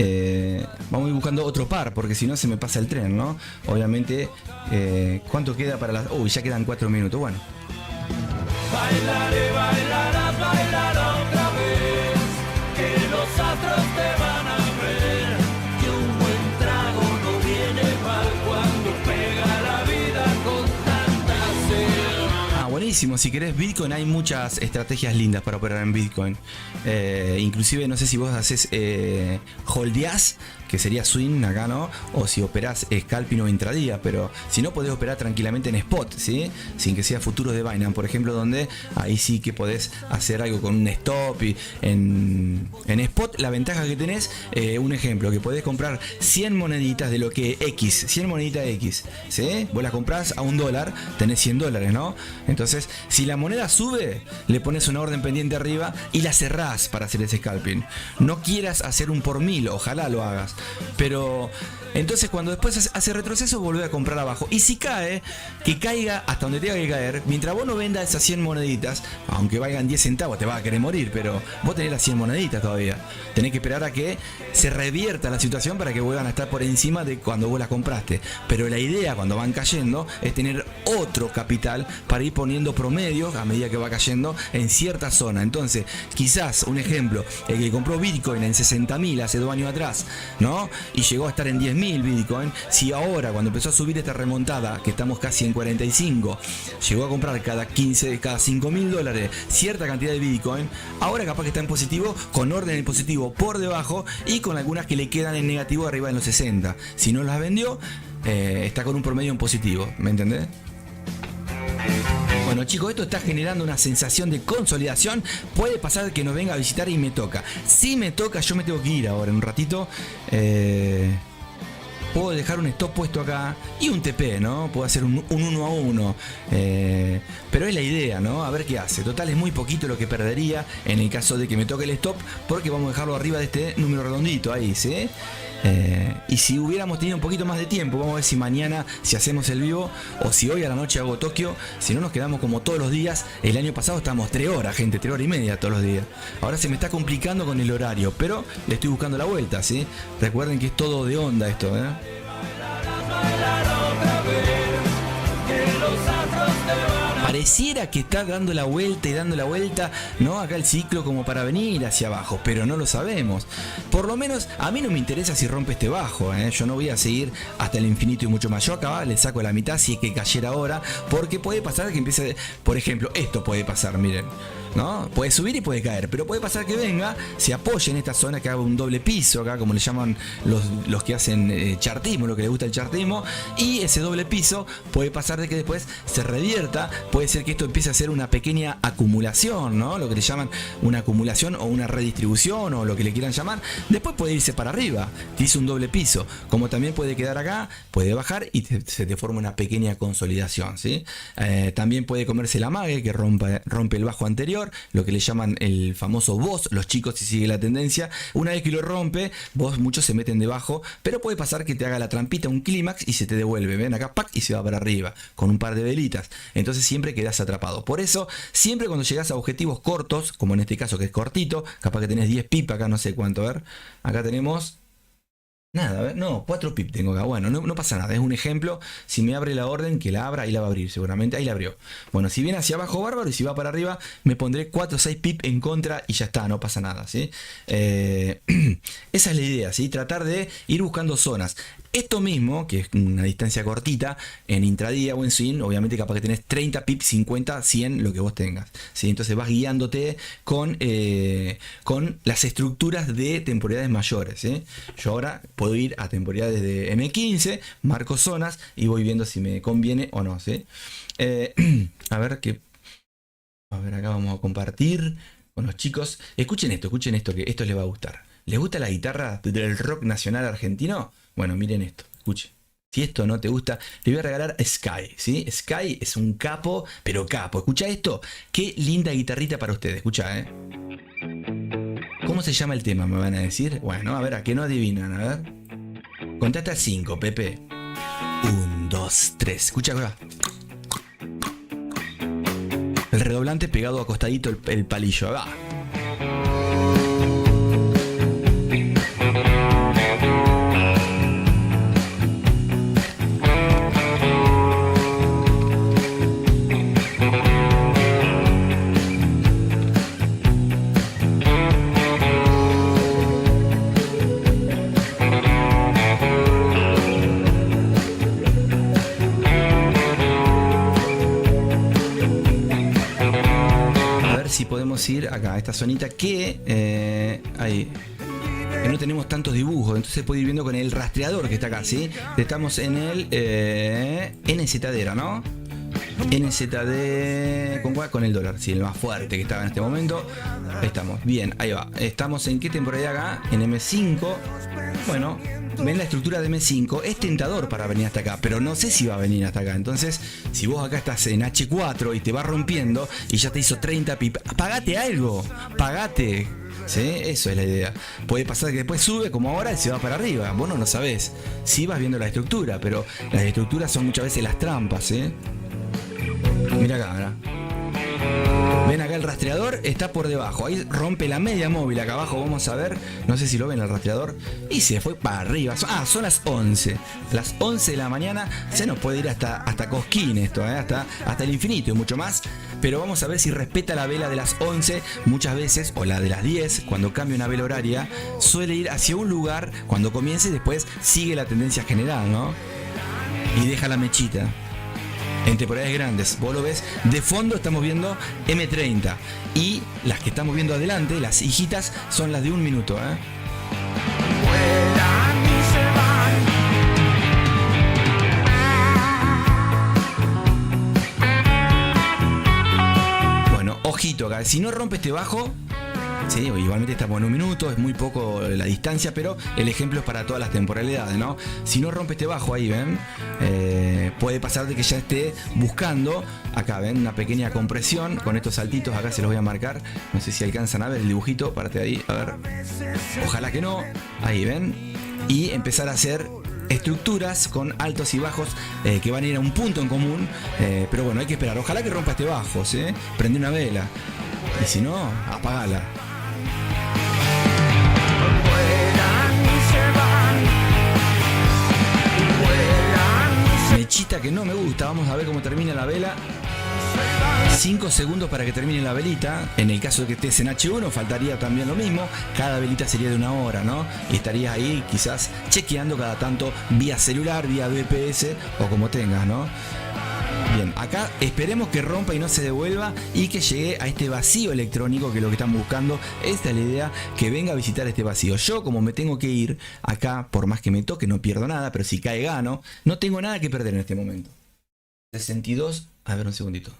vamos a ir buscando otro par, porque si no se me pasa el tren, ¿no? Obviamente, ¿cuánto queda para las...? Uy, ya quedan 4 minutos, bueno. bailaré, bailarás, bailará otra vez, que los astros te van a ver, Que un buen trago no viene mal cuando pega la vida con tanta sed. Ah, buenísimo, si querés Bitcoin hay muchas estrategias lindas para operar en Bitcoin. Inclusive no sé si vos haces holdeás, que sería swing acá, ¿no? O si operás scalping o intradía, pero si no podés operar tranquilamente en spot, ¿sí? Sin que sea futuros de Binance, por ejemplo, donde ahí sí que podés hacer algo con un stop y en spot la ventaja que tenés, un ejemplo, que podés comprar 100 moneditas de lo que X, 100 moneditas X, ¿sí? Vos las comprás a $1, tenés $100, ¿no? Entonces, si la moneda sube, le pones una orden pendiente arriba y la cerrás para hacer ese scalping. No quieras hacer un por 1000, ojalá lo hagas. Pero entonces cuando después hace retroceso, volvé a comprar abajo. Y si cae, que caiga hasta donde tenga que caer. Mientras vos no vendas esas 100 moneditas, aunque valgan 10 centavos, te vas a querer morir, pero vos tenés las 100 moneditas todavía. Tenés que esperar a que se revierta la situación para que vuelvan a estar por encima de cuando vos las compraste. Pero la idea cuando van cayendo es tener otro capital para ir poniendo promedios a medida que va cayendo en cierta zona. Entonces, quizás, un ejemplo, el que compró Bitcoin en 60.000 hace 2 años atrás, ¿no? Y llegó a estar en 10.000 Bitcoin. Si ahora, cuando empezó a subir esta remontada, que estamos casi en 45, llegó a comprar cada $5.000 cierta cantidad de Bitcoin, ahora capaz que está en positivo, con orden en positivo por debajo y con algunas que le quedan en negativo arriba en los 60. Si no las vendió, está con un promedio en positivo, ¿me entendés? Bueno, chicos, esto está generando una sensación de consolidación. Puede pasar que nos venga a visitar y me toca. Si me toca, yo me tengo que ir ahora en un ratito. Puedo dejar un stop puesto acá y un TP, ¿no? Puedo hacer un 1 a 1. Pero es la idea, ¿no? A ver qué hace. Total, es muy poquito lo que perdería en el caso de que me toque el stop, porque vamos a dejarlo arriba de este número redondito ahí, ¿sí? Y si hubiéramos tenido un poquito más de tiempo, vamos a ver si mañana, si hacemos el vivo, o si hoy a la noche hago Tokio, si no nos quedamos como todos los días. El año pasado estábamos 3 horas, gente, 3 horas y media todos los días. Ahora se me está complicando con el horario, pero le estoy buscando la vuelta, ¿sí? Recuerden que es todo de onda esto, ¿eh? Pareciera que está dando la vuelta y dando la vuelta, ¿no? Acá el ciclo como para venir hacia abajo, pero no lo sabemos. Por lo menos a mí no me interesa si rompe este bajo, ¿eh? Yo no voy a seguir hasta el infinito y mucho más. Yo acá le saco la mitad si es que cayera ahora, porque puede pasar que empiece, por ejemplo, esto puede pasar, miren, ¿no? Puede subir y puede caer, pero puede pasar que venga, se apoye en esta zona, que haga un doble piso, acá como le llaman los que hacen chartismo, lo que les gusta el chartismo, y ese doble piso puede pasar de que después se revierta, puede ser que esto empiece a ser una pequeña acumulación, ¿no? Lo que le llaman una acumulación o una redistribución o lo que le quieran llamar, después puede irse para arriba, te hizo un doble piso, como también puede quedar acá, puede bajar y se te forma una pequeña consolidación, ¿sí? También puede comerse la mague, que rompe el bajo anterior, lo que le llaman el famoso boss, los chicos, si sigue la tendencia, una vez que lo rompe, muchos se meten debajo, pero puede pasar que te haga la trampita, un clímax y se te devuelve, ven acá, ¡pac! Y se va para arriba, con un par de velitas, entonces siempre quedas atrapado. Por eso, siempre cuando llegas a objetivos cortos, como en este caso que es cortito, capaz que tenés 10 pip, acá no sé cuánto, a ver, acá tenemos... Nada, a ver, no, 4 pip tengo acá. Bueno, no pasa nada, es un ejemplo. Si me abre la orden, que la abra, ahí la va a abrir seguramente, ahí la abrió. Bueno, si viene hacia abajo, bárbaro, y si va para arriba, me pondré 4 o 6 pip en contra y ya está, no pasa nada, ¿sí? Esa es la idea, ¿sí? Tratar de ir buscando zonas. Esto mismo, que es una distancia cortita, en intradía o en swing, obviamente capaz que tenés 30 pips, 50, 100, lo que vos tengas, ¿sí? Entonces vas guiándote con las estructuras de temporalidades mayores, ¿sí? Yo ahora puedo ir a temporalidades de M15, marco zonas y voy viendo si me conviene o no, ¿sí? A ver, acá vamos a compartir con los chicos. Escuchen esto, que esto les va a gustar. ¿Les gusta la guitarra del rock nacional argentino? Bueno, miren esto, escuchen. Si esto no te gusta, le voy a regalar a Sky, ¿sí? Sky es un capo, pero capo. Escucha esto, qué linda guitarrita para ustedes, escucha, ¿eh? ¿Cómo se llama el tema, me van a decir? Bueno, a ver, a que no adivinan, a ver. Contate a 5, Pepe. 1, 2, 3, escucha acá. El redoblante pegado acostadito el palillo, va. Podemos ir acá a esta zonita que no tenemos tantos dibujos, entonces puedo ir viendo con el rastreador que está acá, ¿sí? Estamos en el NZD, ¿no? NZD con el dólar, sí, el más fuerte que estaba en este momento. Ahí estamos, bien, ahí va. Estamos en qué temporada acá, en M5. Bueno, ven la estructura de M5, es tentador para venir hasta acá, pero no sé si va a venir hasta acá. Entonces, si vos acá estás en H4 y te va rompiendo y ya te hizo 30 pip, pagate algo, pagate. ¿Sí? Eso es la idea. Puede pasar que después sube como ahora y se va para arriba. Vos no lo sabés. Sí vas viendo la estructura, pero las estructuras son muchas veces las trampas, ¿eh? Mira acá, ¿verdad? Ven acá el rastreador, está por debajo. Ahí rompe la media móvil acá abajo, vamos a ver. No sé si lo ven el rastreador. Y se fue para arriba. Son las 11. Las 11 de la mañana. Se nos puede ir hasta Cosquín esto, hasta el infinito y mucho más. Pero vamos a ver si respeta la vela de las 11. Muchas veces, o la de las 10, cuando cambia una vela horaria, suele ir hacia un lugar cuando comience y después sigue la tendencia general, ¿no? Y deja la mechita. En temporadas grandes, vos lo ves, de fondo estamos viendo M30 y las que estamos viendo adelante, las hijitas, son las de 1 minuto, ¿eh? Bueno, ojito acá, si no rompe este bajo, sí, igualmente estamos en 1 minuto, es muy poco la distancia, pero el ejemplo es para todas las temporalidades, ¿no? Si no rompe este bajo ahí, ¿ven? Puede pasar de que ya esté buscando, acá, ¿ven? Una pequeña compresión, con estos saltitos acá se los voy a marcar, no sé si alcanzan a ver el dibujito, parte de ahí, a ver, ojalá que no, ahí, ¿ven? y empezar a hacer estructuras con altos y bajos que van a ir a un punto en común, pero bueno, hay que esperar. Ojalá que rompa este bajo, ¿sí? Prende una vela y si no, apagala. Mechita que no me gusta. Vamos a ver cómo termina la vela. 5 segundos para que termine la velita. En el caso de que estés en H1 faltaría también lo mismo. Cada velita sería de 1 hora, ¿no? Y estarías ahí quizás chequeando cada tanto vía celular, vía BPS o como tengas, ¿no? Bien, acá esperemos que rompa y no se devuelva y que llegue a este vacío electrónico, que es lo que están buscando. Esta es la idea, que venga a visitar este vacío. Yo, como me tengo que ir acá, por más que me toque, no pierdo nada, pero si cae gano. No tengo nada que perder en este momento. 62, a ver un segundito.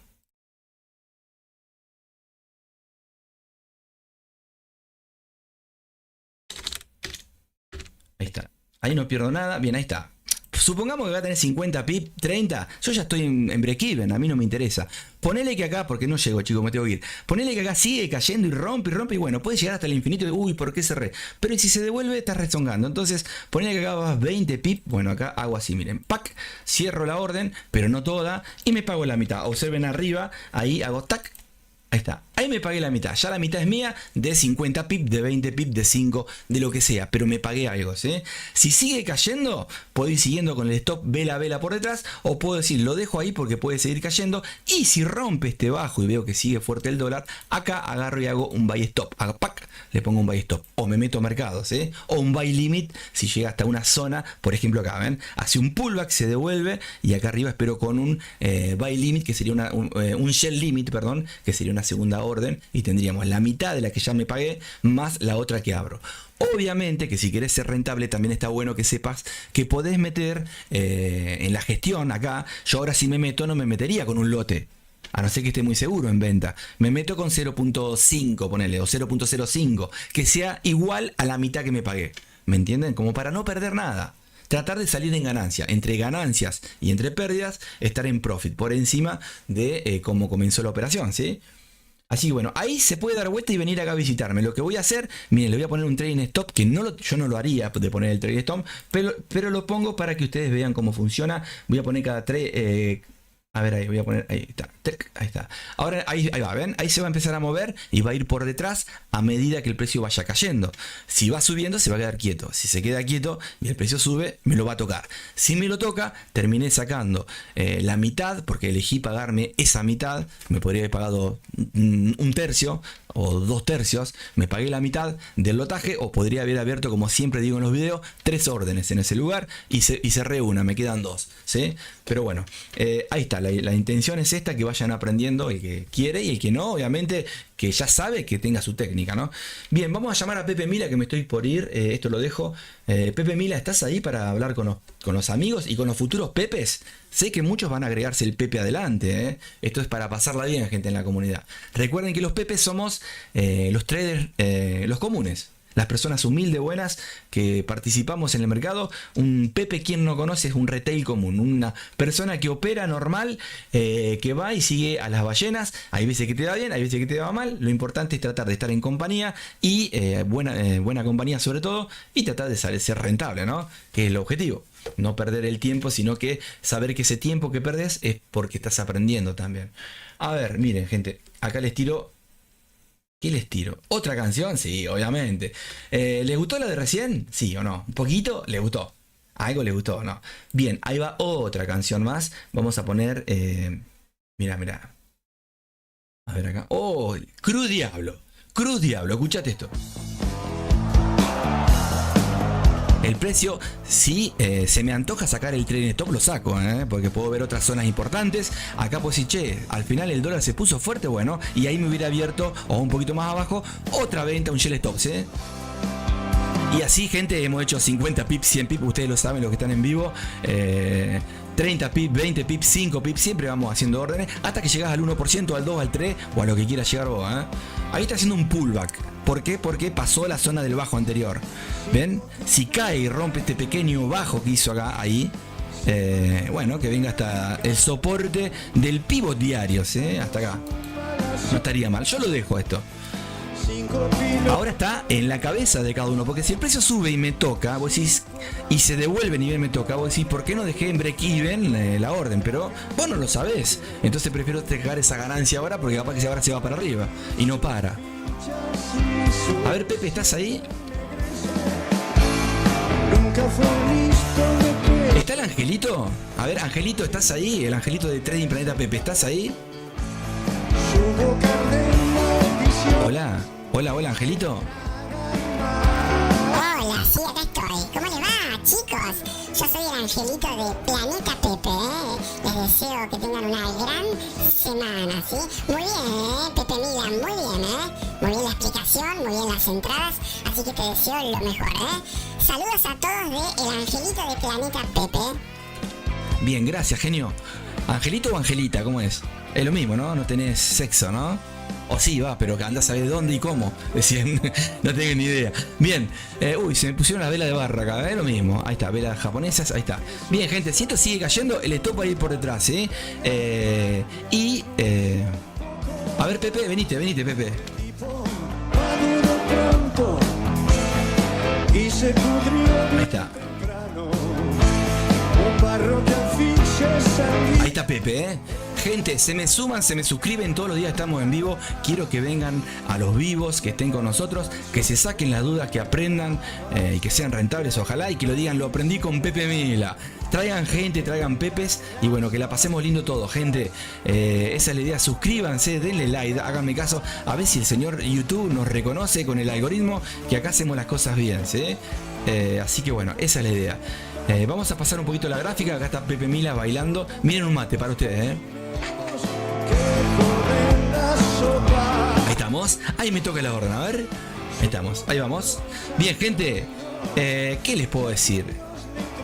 Ahí está. Ahí no pierdo nada. Bien, ahí está. Supongamos que va a tener 50 pip, 30. Yo ya estoy en break-even, a mí no me interesa. Ponele que acá, porque no llego, chicos, me tengo que ir. Ponele que acá sigue cayendo y rompe, y bueno, puede llegar hasta el infinito. Uy, ¿por qué cerré? Pero si se devuelve, estás rezongando. Entonces, ponele que acá vas 20 pip. Bueno, acá hago así, miren. Pac, cierro la orden, pero no toda, y me pago la mitad. Observen arriba, ahí hago tac. Ahí está, ahí me pagué la mitad, ya la mitad es mía, de 50 pip, de 20 pip, de 5, de lo que sea, pero me pagué algo, ¿sí? Si sigue cayendo, puedo ir siguiendo con el stop vela vela por detrás, o puedo decir, lo dejo ahí porque puede seguir cayendo, y si rompe este bajo y veo que sigue fuerte el dólar, acá agarro y hago un buy stop, hago pack, le pongo un buy stop, o me meto a mercado, ¿sí? O un buy limit, si llega hasta una zona, por ejemplo acá, ¿ven? Hace un pullback, se devuelve, y acá arriba espero con un buy limit, que sería un shell limit, perdón, que sería una segunda orden, y tendríamos la mitad de la que ya me pagué más la otra que abro. Obviamente que si querés ser rentable también está bueno que sepas que podés meter en la gestión acá. Yo ahora si me meto no me metería con un lote, a no ser que esté muy seguro en venta. Me meto con 0.5, ponele, o 0.05, que sea igual a la mitad que me pagué. ¿Me entienden? Como para no perder nada. Tratar de salir en ganancia, entre ganancias y entre pérdidas, estar en profit, por encima de cómo comenzó la operación, ¿sí? Así que bueno, ahí se puede dar vuelta y venir acá a visitarme. Lo que voy a hacer, miren, le voy a poner un trading stop, que yo no lo haría de poner el trading stop, pero lo pongo para que ustedes vean cómo funciona. Voy a poner cada a ver, ahí voy a poner, ahí está, ahí está. Ahora ahí va, ¿ven? Ahí se va a empezar a mover y va a ir por detrás a medida que el precio vaya cayendo. Si va subiendo, se va a quedar quieto. Si se queda quieto y el precio sube, me lo va a tocar. Si me lo toca, terminé sacando la mitad, porque elegí pagarme esa mitad. Me podría haber pagado un tercio o 2 tercios. Me pagué la mitad del lotaje, o podría haber abierto, como siempre digo en los videos, 3 órdenes en ese lugar y cerré una, me quedan 2, ¿sí? Pero bueno, ahí está. La intención es esta, que vayan aprendiendo, el que quiere, y el que no, obviamente, que ya sabe, que tenga su técnica, ¿no? Bien, vamos a llamar a Pepe Mila, que me estoy por ir. Esto lo dejo. Pepe Mila, ¿estás ahí para hablar con los amigos y con los futuros Pepes? Sé que muchos van a agregarse el Pepe adelante, ¿eh? Esto es para pasarla bien, gente, en la comunidad. Recuerden que los Pepes somos los traders, los comunes. Las personas humildes, buenas, que participamos en el mercado. Un Pepe, quien no conoce, es un retail común. Una persona que opera normal, que va y sigue a las ballenas. Hay veces que te va bien, hay veces que te va mal. Lo importante es tratar de estar en compañía, y buena compañía sobre todo, y tratar de ser rentable, ¿no? Que es el objetivo. No perder el tiempo, sino que saber que ese tiempo que perdés es porque estás aprendiendo también. A ver, miren, gente, acá les tiro... ¿Qué les tiro? ¿Otra canción? Sí, obviamente. ¿Les gustó la de recién? Sí o no. ¿Un poquito? ¿Les gustó? ¿Algo les gustó? No. Bien, ahí va otra canción más. Vamos a poner... Mira. A ver acá. ¡Oh! Cruz Diablo. Cruz Diablo. Escuchate esto. El precio, si se me antoja sacar el trading stop, lo saco, porque puedo ver otras zonas importantes. Acá pues si, che, al final el dólar se puso fuerte, bueno, y ahí me hubiera abierto, o un poquito más abajo, otra venta, un shell stop, ¿sí? Y así, gente, hemos hecho 50 pips, 100 pips, ustedes lo saben, los que están en vivo. 30 pips, 20 pips, 5 pips, siempre vamos haciendo órdenes hasta que llegas al 1%, al 2, al 3 o a lo que quieras llegar vos, ¿eh? Ahí está haciendo un pullback. ¿Por qué? Porque pasó la zona del bajo anterior. ¿Ven? Si cae y rompe este pequeño bajo que hizo acá, ahí, bueno, que venga hasta el soporte del pivot diario, ¿sí? Hasta acá. No estaría mal. Yo lo dejo esto. Ahora está en la cabeza de cada uno, porque si el precio sube y me toca, vos decís, y se devuelve el nivel me toca, vos decís, ¿por qué no dejé en break-even la orden? Pero vos no lo sabés, entonces prefiero dejar esa ganancia ahora, porque capaz que ahora se va para arriba, y no para. A ver, Pepe, ¿estás ahí? ¿Está el Angelito? A ver, Angelito, ¿estás ahí? El Angelito de Trading Planeta Pepe, ¿estás ahí? Hola, hola, hola, Angelito. Hola, sí, acá estoy. ¿Cómo le va, chicos? Yo soy el Angelito de Planeta Pepe, ¿eh? Les deseo que tengan una gran semana, ¿sí? Muy bien, Pepe Milan, muy bien, Muy bien la explicación, muy bien las entradas, así que te deseo lo mejor, Saludos a todos de el Angelito de Planeta Pepe. Bien, gracias, genio. ¿Angelito o Angelita? ¿Cómo es? Es lo mismo, ¿no? No tenés sexo, ¿no? O sí, va, pero que andás a saber dónde y cómo. Decían, no tengo ni idea. Bien, uy, se me pusieron las velas de barra acá, es lo mismo. Ahí está, velas japonesas, ahí está. Bien, gente, si esto sigue cayendo, el stop va a ir por detrás, a ver, Pepe, venite, Pepe. Ahí está. Ahí está Pepe, Gente, se me suman, se me suscriben, todos los días estamos en vivo. Quiero que vengan a los vivos, que estén con nosotros, que se saquen las dudas, que aprendan y que sean rentables, ojalá, y que lo digan, lo aprendí con Pepe Mila. Traigan gente, traigan pepes y bueno, que la pasemos lindo todo, gente. Esa es la idea, suscríbanse, denle like, háganme caso, a ver si el señor YouTube nos reconoce con el algoritmo, que acá hacemos las cosas bien, ¿sí? Así que bueno, esa es la idea. Vamos a pasar un poquito la gráfica. Acá está Pepe Mila bailando. Miren un mate para ustedes, Ahí estamos. Ahí me toca la orden, a ver. Ahí estamos, ahí vamos. Bien, gente, ¿qué les puedo decir?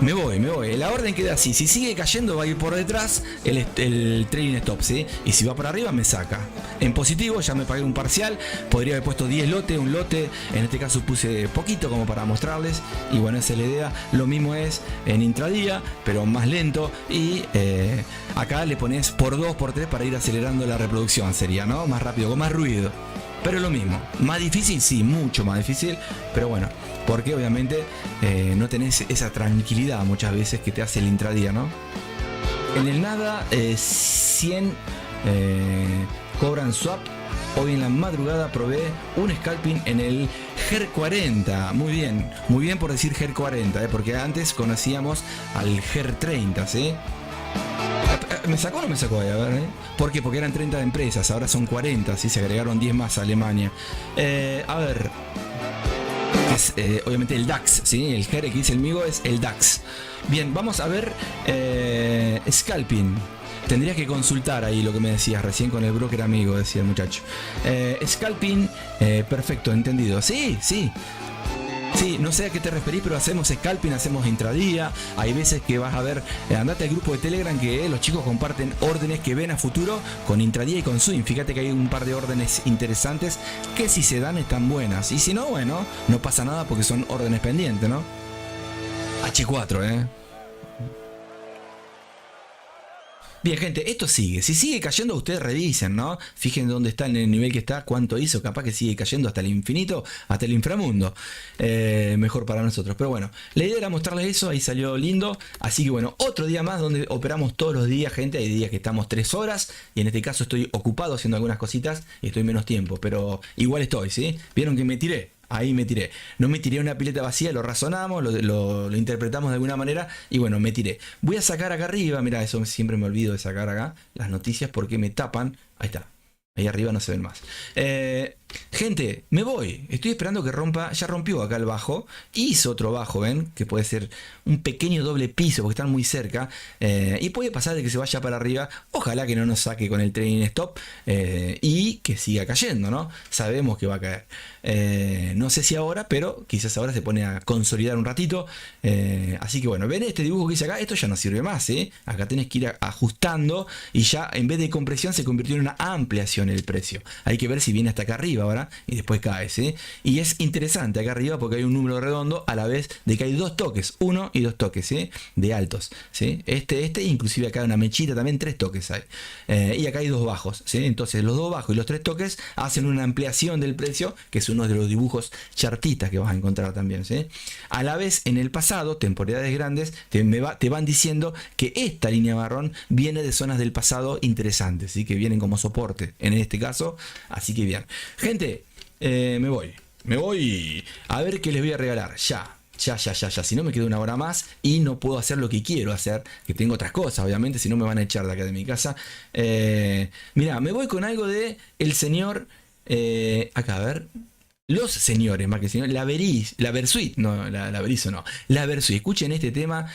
Me voy. La orden queda así. Si sigue cayendo va a ir por detrás el trading stop, ¿sí? Y si va para arriba me saca. En positivo ya me pagué un parcial. Podría haber puesto 10 lotes, un lote. En este caso puse poquito como para mostrarles. Y bueno, esa es la idea. Lo mismo es en intradía, pero más lento. Y acá le pones por 2, por 3 para ir acelerando la reproducción. Sería, ¿no? Más rápido, con más ruido. Pero lo mismo. Más difícil, sí, mucho más difícil. Pero bueno, porque obviamente no tenés esa tranquilidad muchas veces que te hace el intradía, ¿no? En el nada, 100 cobran swap. Hoy en la madrugada probé un scalping en el GER 40. Muy bien por decir GER 40, porque antes conocíamos al GER 30, ¿sí? ¿Me sacó o no me sacó ahí? A ver, ¿Por qué? Porque eran 30 de empresas, ahora son 40, ¿sí? Se agregaron 10 más a Alemania. A ver, es obviamente el DAX, ¿sí? El GER que dice el Migo es el DAX. Bien, vamos a ver scalping. Tendrías que consultar ahí lo que me decías recién con el broker amigo, decía el muchacho. Scalping, perfecto, entendido. Sí. Sí, no sé a qué te referís, pero hacemos scalping, hacemos intradía. Hay veces que vas a ver, andate al grupo de Telegram que los chicos comparten órdenes que ven a futuro con intradía y con swing. Fíjate que hay un par de órdenes interesantes que si se dan están buenas. Y si no, bueno, no pasa nada porque son órdenes pendientes, ¿no? H4, Bien, gente, esto sigue. Si sigue cayendo, ustedes revisen, ¿no? Fíjense dónde está, en el nivel que está, cuánto hizo. Capaz que sigue cayendo hasta el infinito, hasta el inframundo. Mejor para nosotros. Pero bueno, la idea era mostrarles eso. Ahí salió lindo. Así que bueno, otro día más donde operamos todos los días, gente. Hay días que estamos 3 horas. Y en este caso estoy ocupado haciendo algunas cositas y estoy menos tiempo. Pero igual estoy, ¿sí? ¿Vieron que me tiré? Ahí me tiré. No me tiré una pileta vacía, lo razonamos, lo interpretamos de alguna manera y bueno, me tiré. Voy a sacar acá arriba, mira, eso siempre me olvido de sacar acá las noticias porque me tapan. Ahí está. Ahí arriba no se ven más. Gente, me voy. Estoy esperando que rompa. Ya rompió acá el bajo. Hizo otro bajo, ¿ven? Que puede ser un pequeño doble piso porque están muy cerca. Y puede pasar de que se vaya para arriba. Ojalá que no nos saque con el trading stop. Y que siga cayendo, ¿no? Sabemos que va a caer. No sé si ahora, pero quizás ahora se pone a consolidar un ratito. Así que bueno, ven este dibujo que hice acá. Esto ya no sirve más, ¿eh? Acá tenés que ir ajustando. Y ya en vez de compresión se convirtió en una ampliación el precio. Hay que ver si viene hasta acá arriba. arriba ahora y después cae, ¿sí? Y es interesante acá arriba porque hay un número redondo a la vez de que hay 2 toques, 1 y 2 toques, ¿sí? De altos, ¿sí? Inclusive acá hay una mechita también, 3 toques hay. Y acá hay 2 bajos, ¿sí? Entonces los 2 bajos y los 3 toques hacen una ampliación del precio, que es uno de los dibujos chartistas que vas a encontrar también, ¿sí? A la vez, en el pasado, temporalidades grandes te van diciendo que esta línea marrón viene de zonas del pasado interesantes, ¿sí? Que vienen como soporte en este caso. Así que bien, gente, me voy a ver qué les voy a regalar ya. Si no me quedo una hora más y no puedo hacer lo que quiero hacer, que tengo otras cosas, obviamente, si no me van a echar de acá de mi casa. Mira, me voy con algo de el señor, acá, a ver, los señores, más que el señor, la Versuit, no, la Berizo no, la Versuit. Escuchen este tema,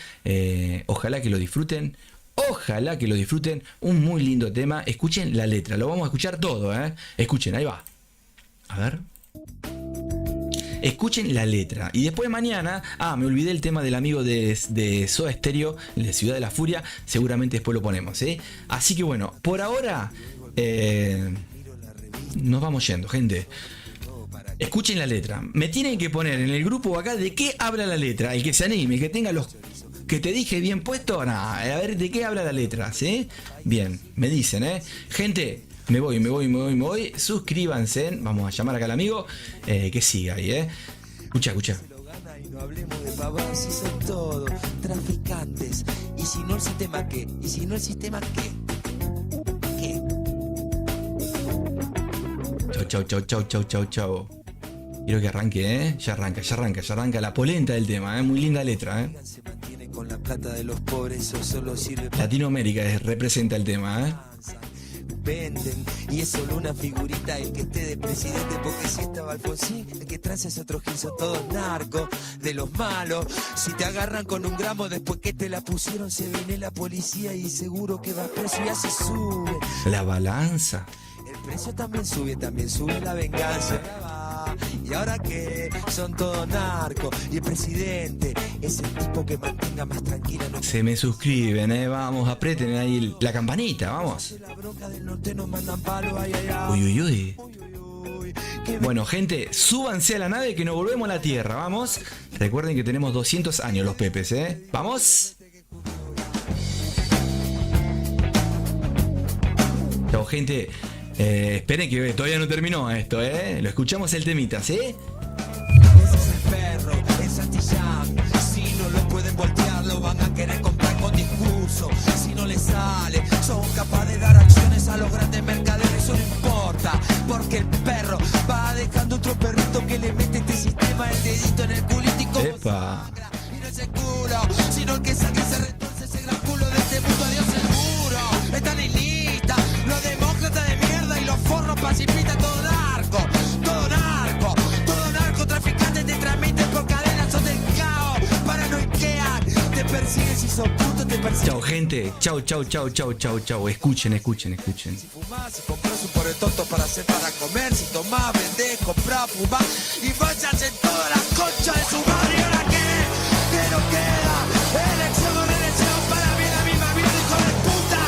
ojalá que lo disfruten. Ojalá que lo disfruten, un muy lindo tema. Escuchen la letra, lo vamos a escuchar todo, Escuchen, ahí va. A ver. Escuchen la letra. Y después mañana, me olvidé el tema del amigo de Soda Stereo, de Ciudad de la Furia. Seguramente después lo ponemos, ¿sí? Así que bueno, por ahora nos vamos yendo, gente. Escuchen la letra. Me tienen que poner en el grupo acá de qué habla la letra. El que se anime, el que tenga los que te dije bien puesto, nada, a ver de qué habla la letra, ¿sí? Bien, me dicen, gente, me voy, suscríbanse, vamos a llamar acá al amigo, que siga ahí, escucha. No hablemos de pavadas, si son todos traficantes. Y si no el sistema, ¿qué? Y si no el sistema, ¿qué? Chau. Quiero que arranque, ya arranca la polenta del tema, muy linda letra, Se mantiene con la plata de los pobres, eso solo sirve para... Latinoamérica representa el tema, Venden, y es solo una figurita el que esté de presidente, porque si estaba Alfonsín, el que trae es otro gil, son todos narcos, de los malos. Si te agarran con un gramo después que te la pusieron, se viene la policía y seguro que vas preso y así sube. La balanza. El precio también sube la venganza. Y ahora que son todos narcos y el presidente es el tipo que mantenga más tranquila. Se me suscriben, vamos, aprieten ahí la campanita, vamos. Uy. Bueno, gente, súbanse a la nave que nos volvemos a la Tierra, vamos. Recuerden que tenemos 200 años los pepes, Vamos. Chao, gente. Esperen que todavía no terminó esto, Lo escuchamos el temita, ¿sí? Ese es el perro, el Santillán. Si no lo pueden voltear, lo van a querer comprar con discurso. Si no les sale, son capaces de dar acciones a los grandes mercaderes. Eso no importa, porque el perro va dejando otro perrito que le mete este sistema el dedito en el culito y como ¡epa! sangra. Y no es el culo, sino el que saque se retorce ese gran culo de este mundo. Adiós seguro, están en lista los demócratas de mierda y los forros pacifistas. Todo narcotraficantes te transmiten por cadenas, son del caos, paranoiquean, te persiguen si son putos, te persiguen. Chao, gente, chao. Escuchen. Si fumás, si compras un pobre tonto para hacer para comer, si tomás, vendés, comprás, fumás y váyanse todas las conchas de su madre. ¿Y ahora qué nos queda? Elección o reelección, para mí la misma vida, hijo de puta.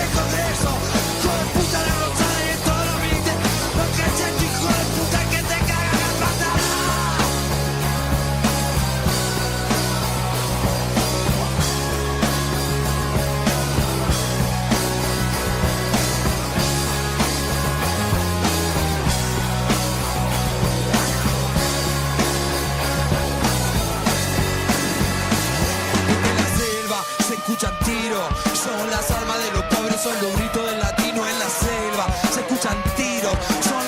El Congreso, hijo de puta, la Rosada y en todos los ministerios. Lo que es el hijo de puta que te caga la pata. Escuchan tiros, son las armas de los pobres, son los gritos del latino en la selva. Se escuchan tiros, son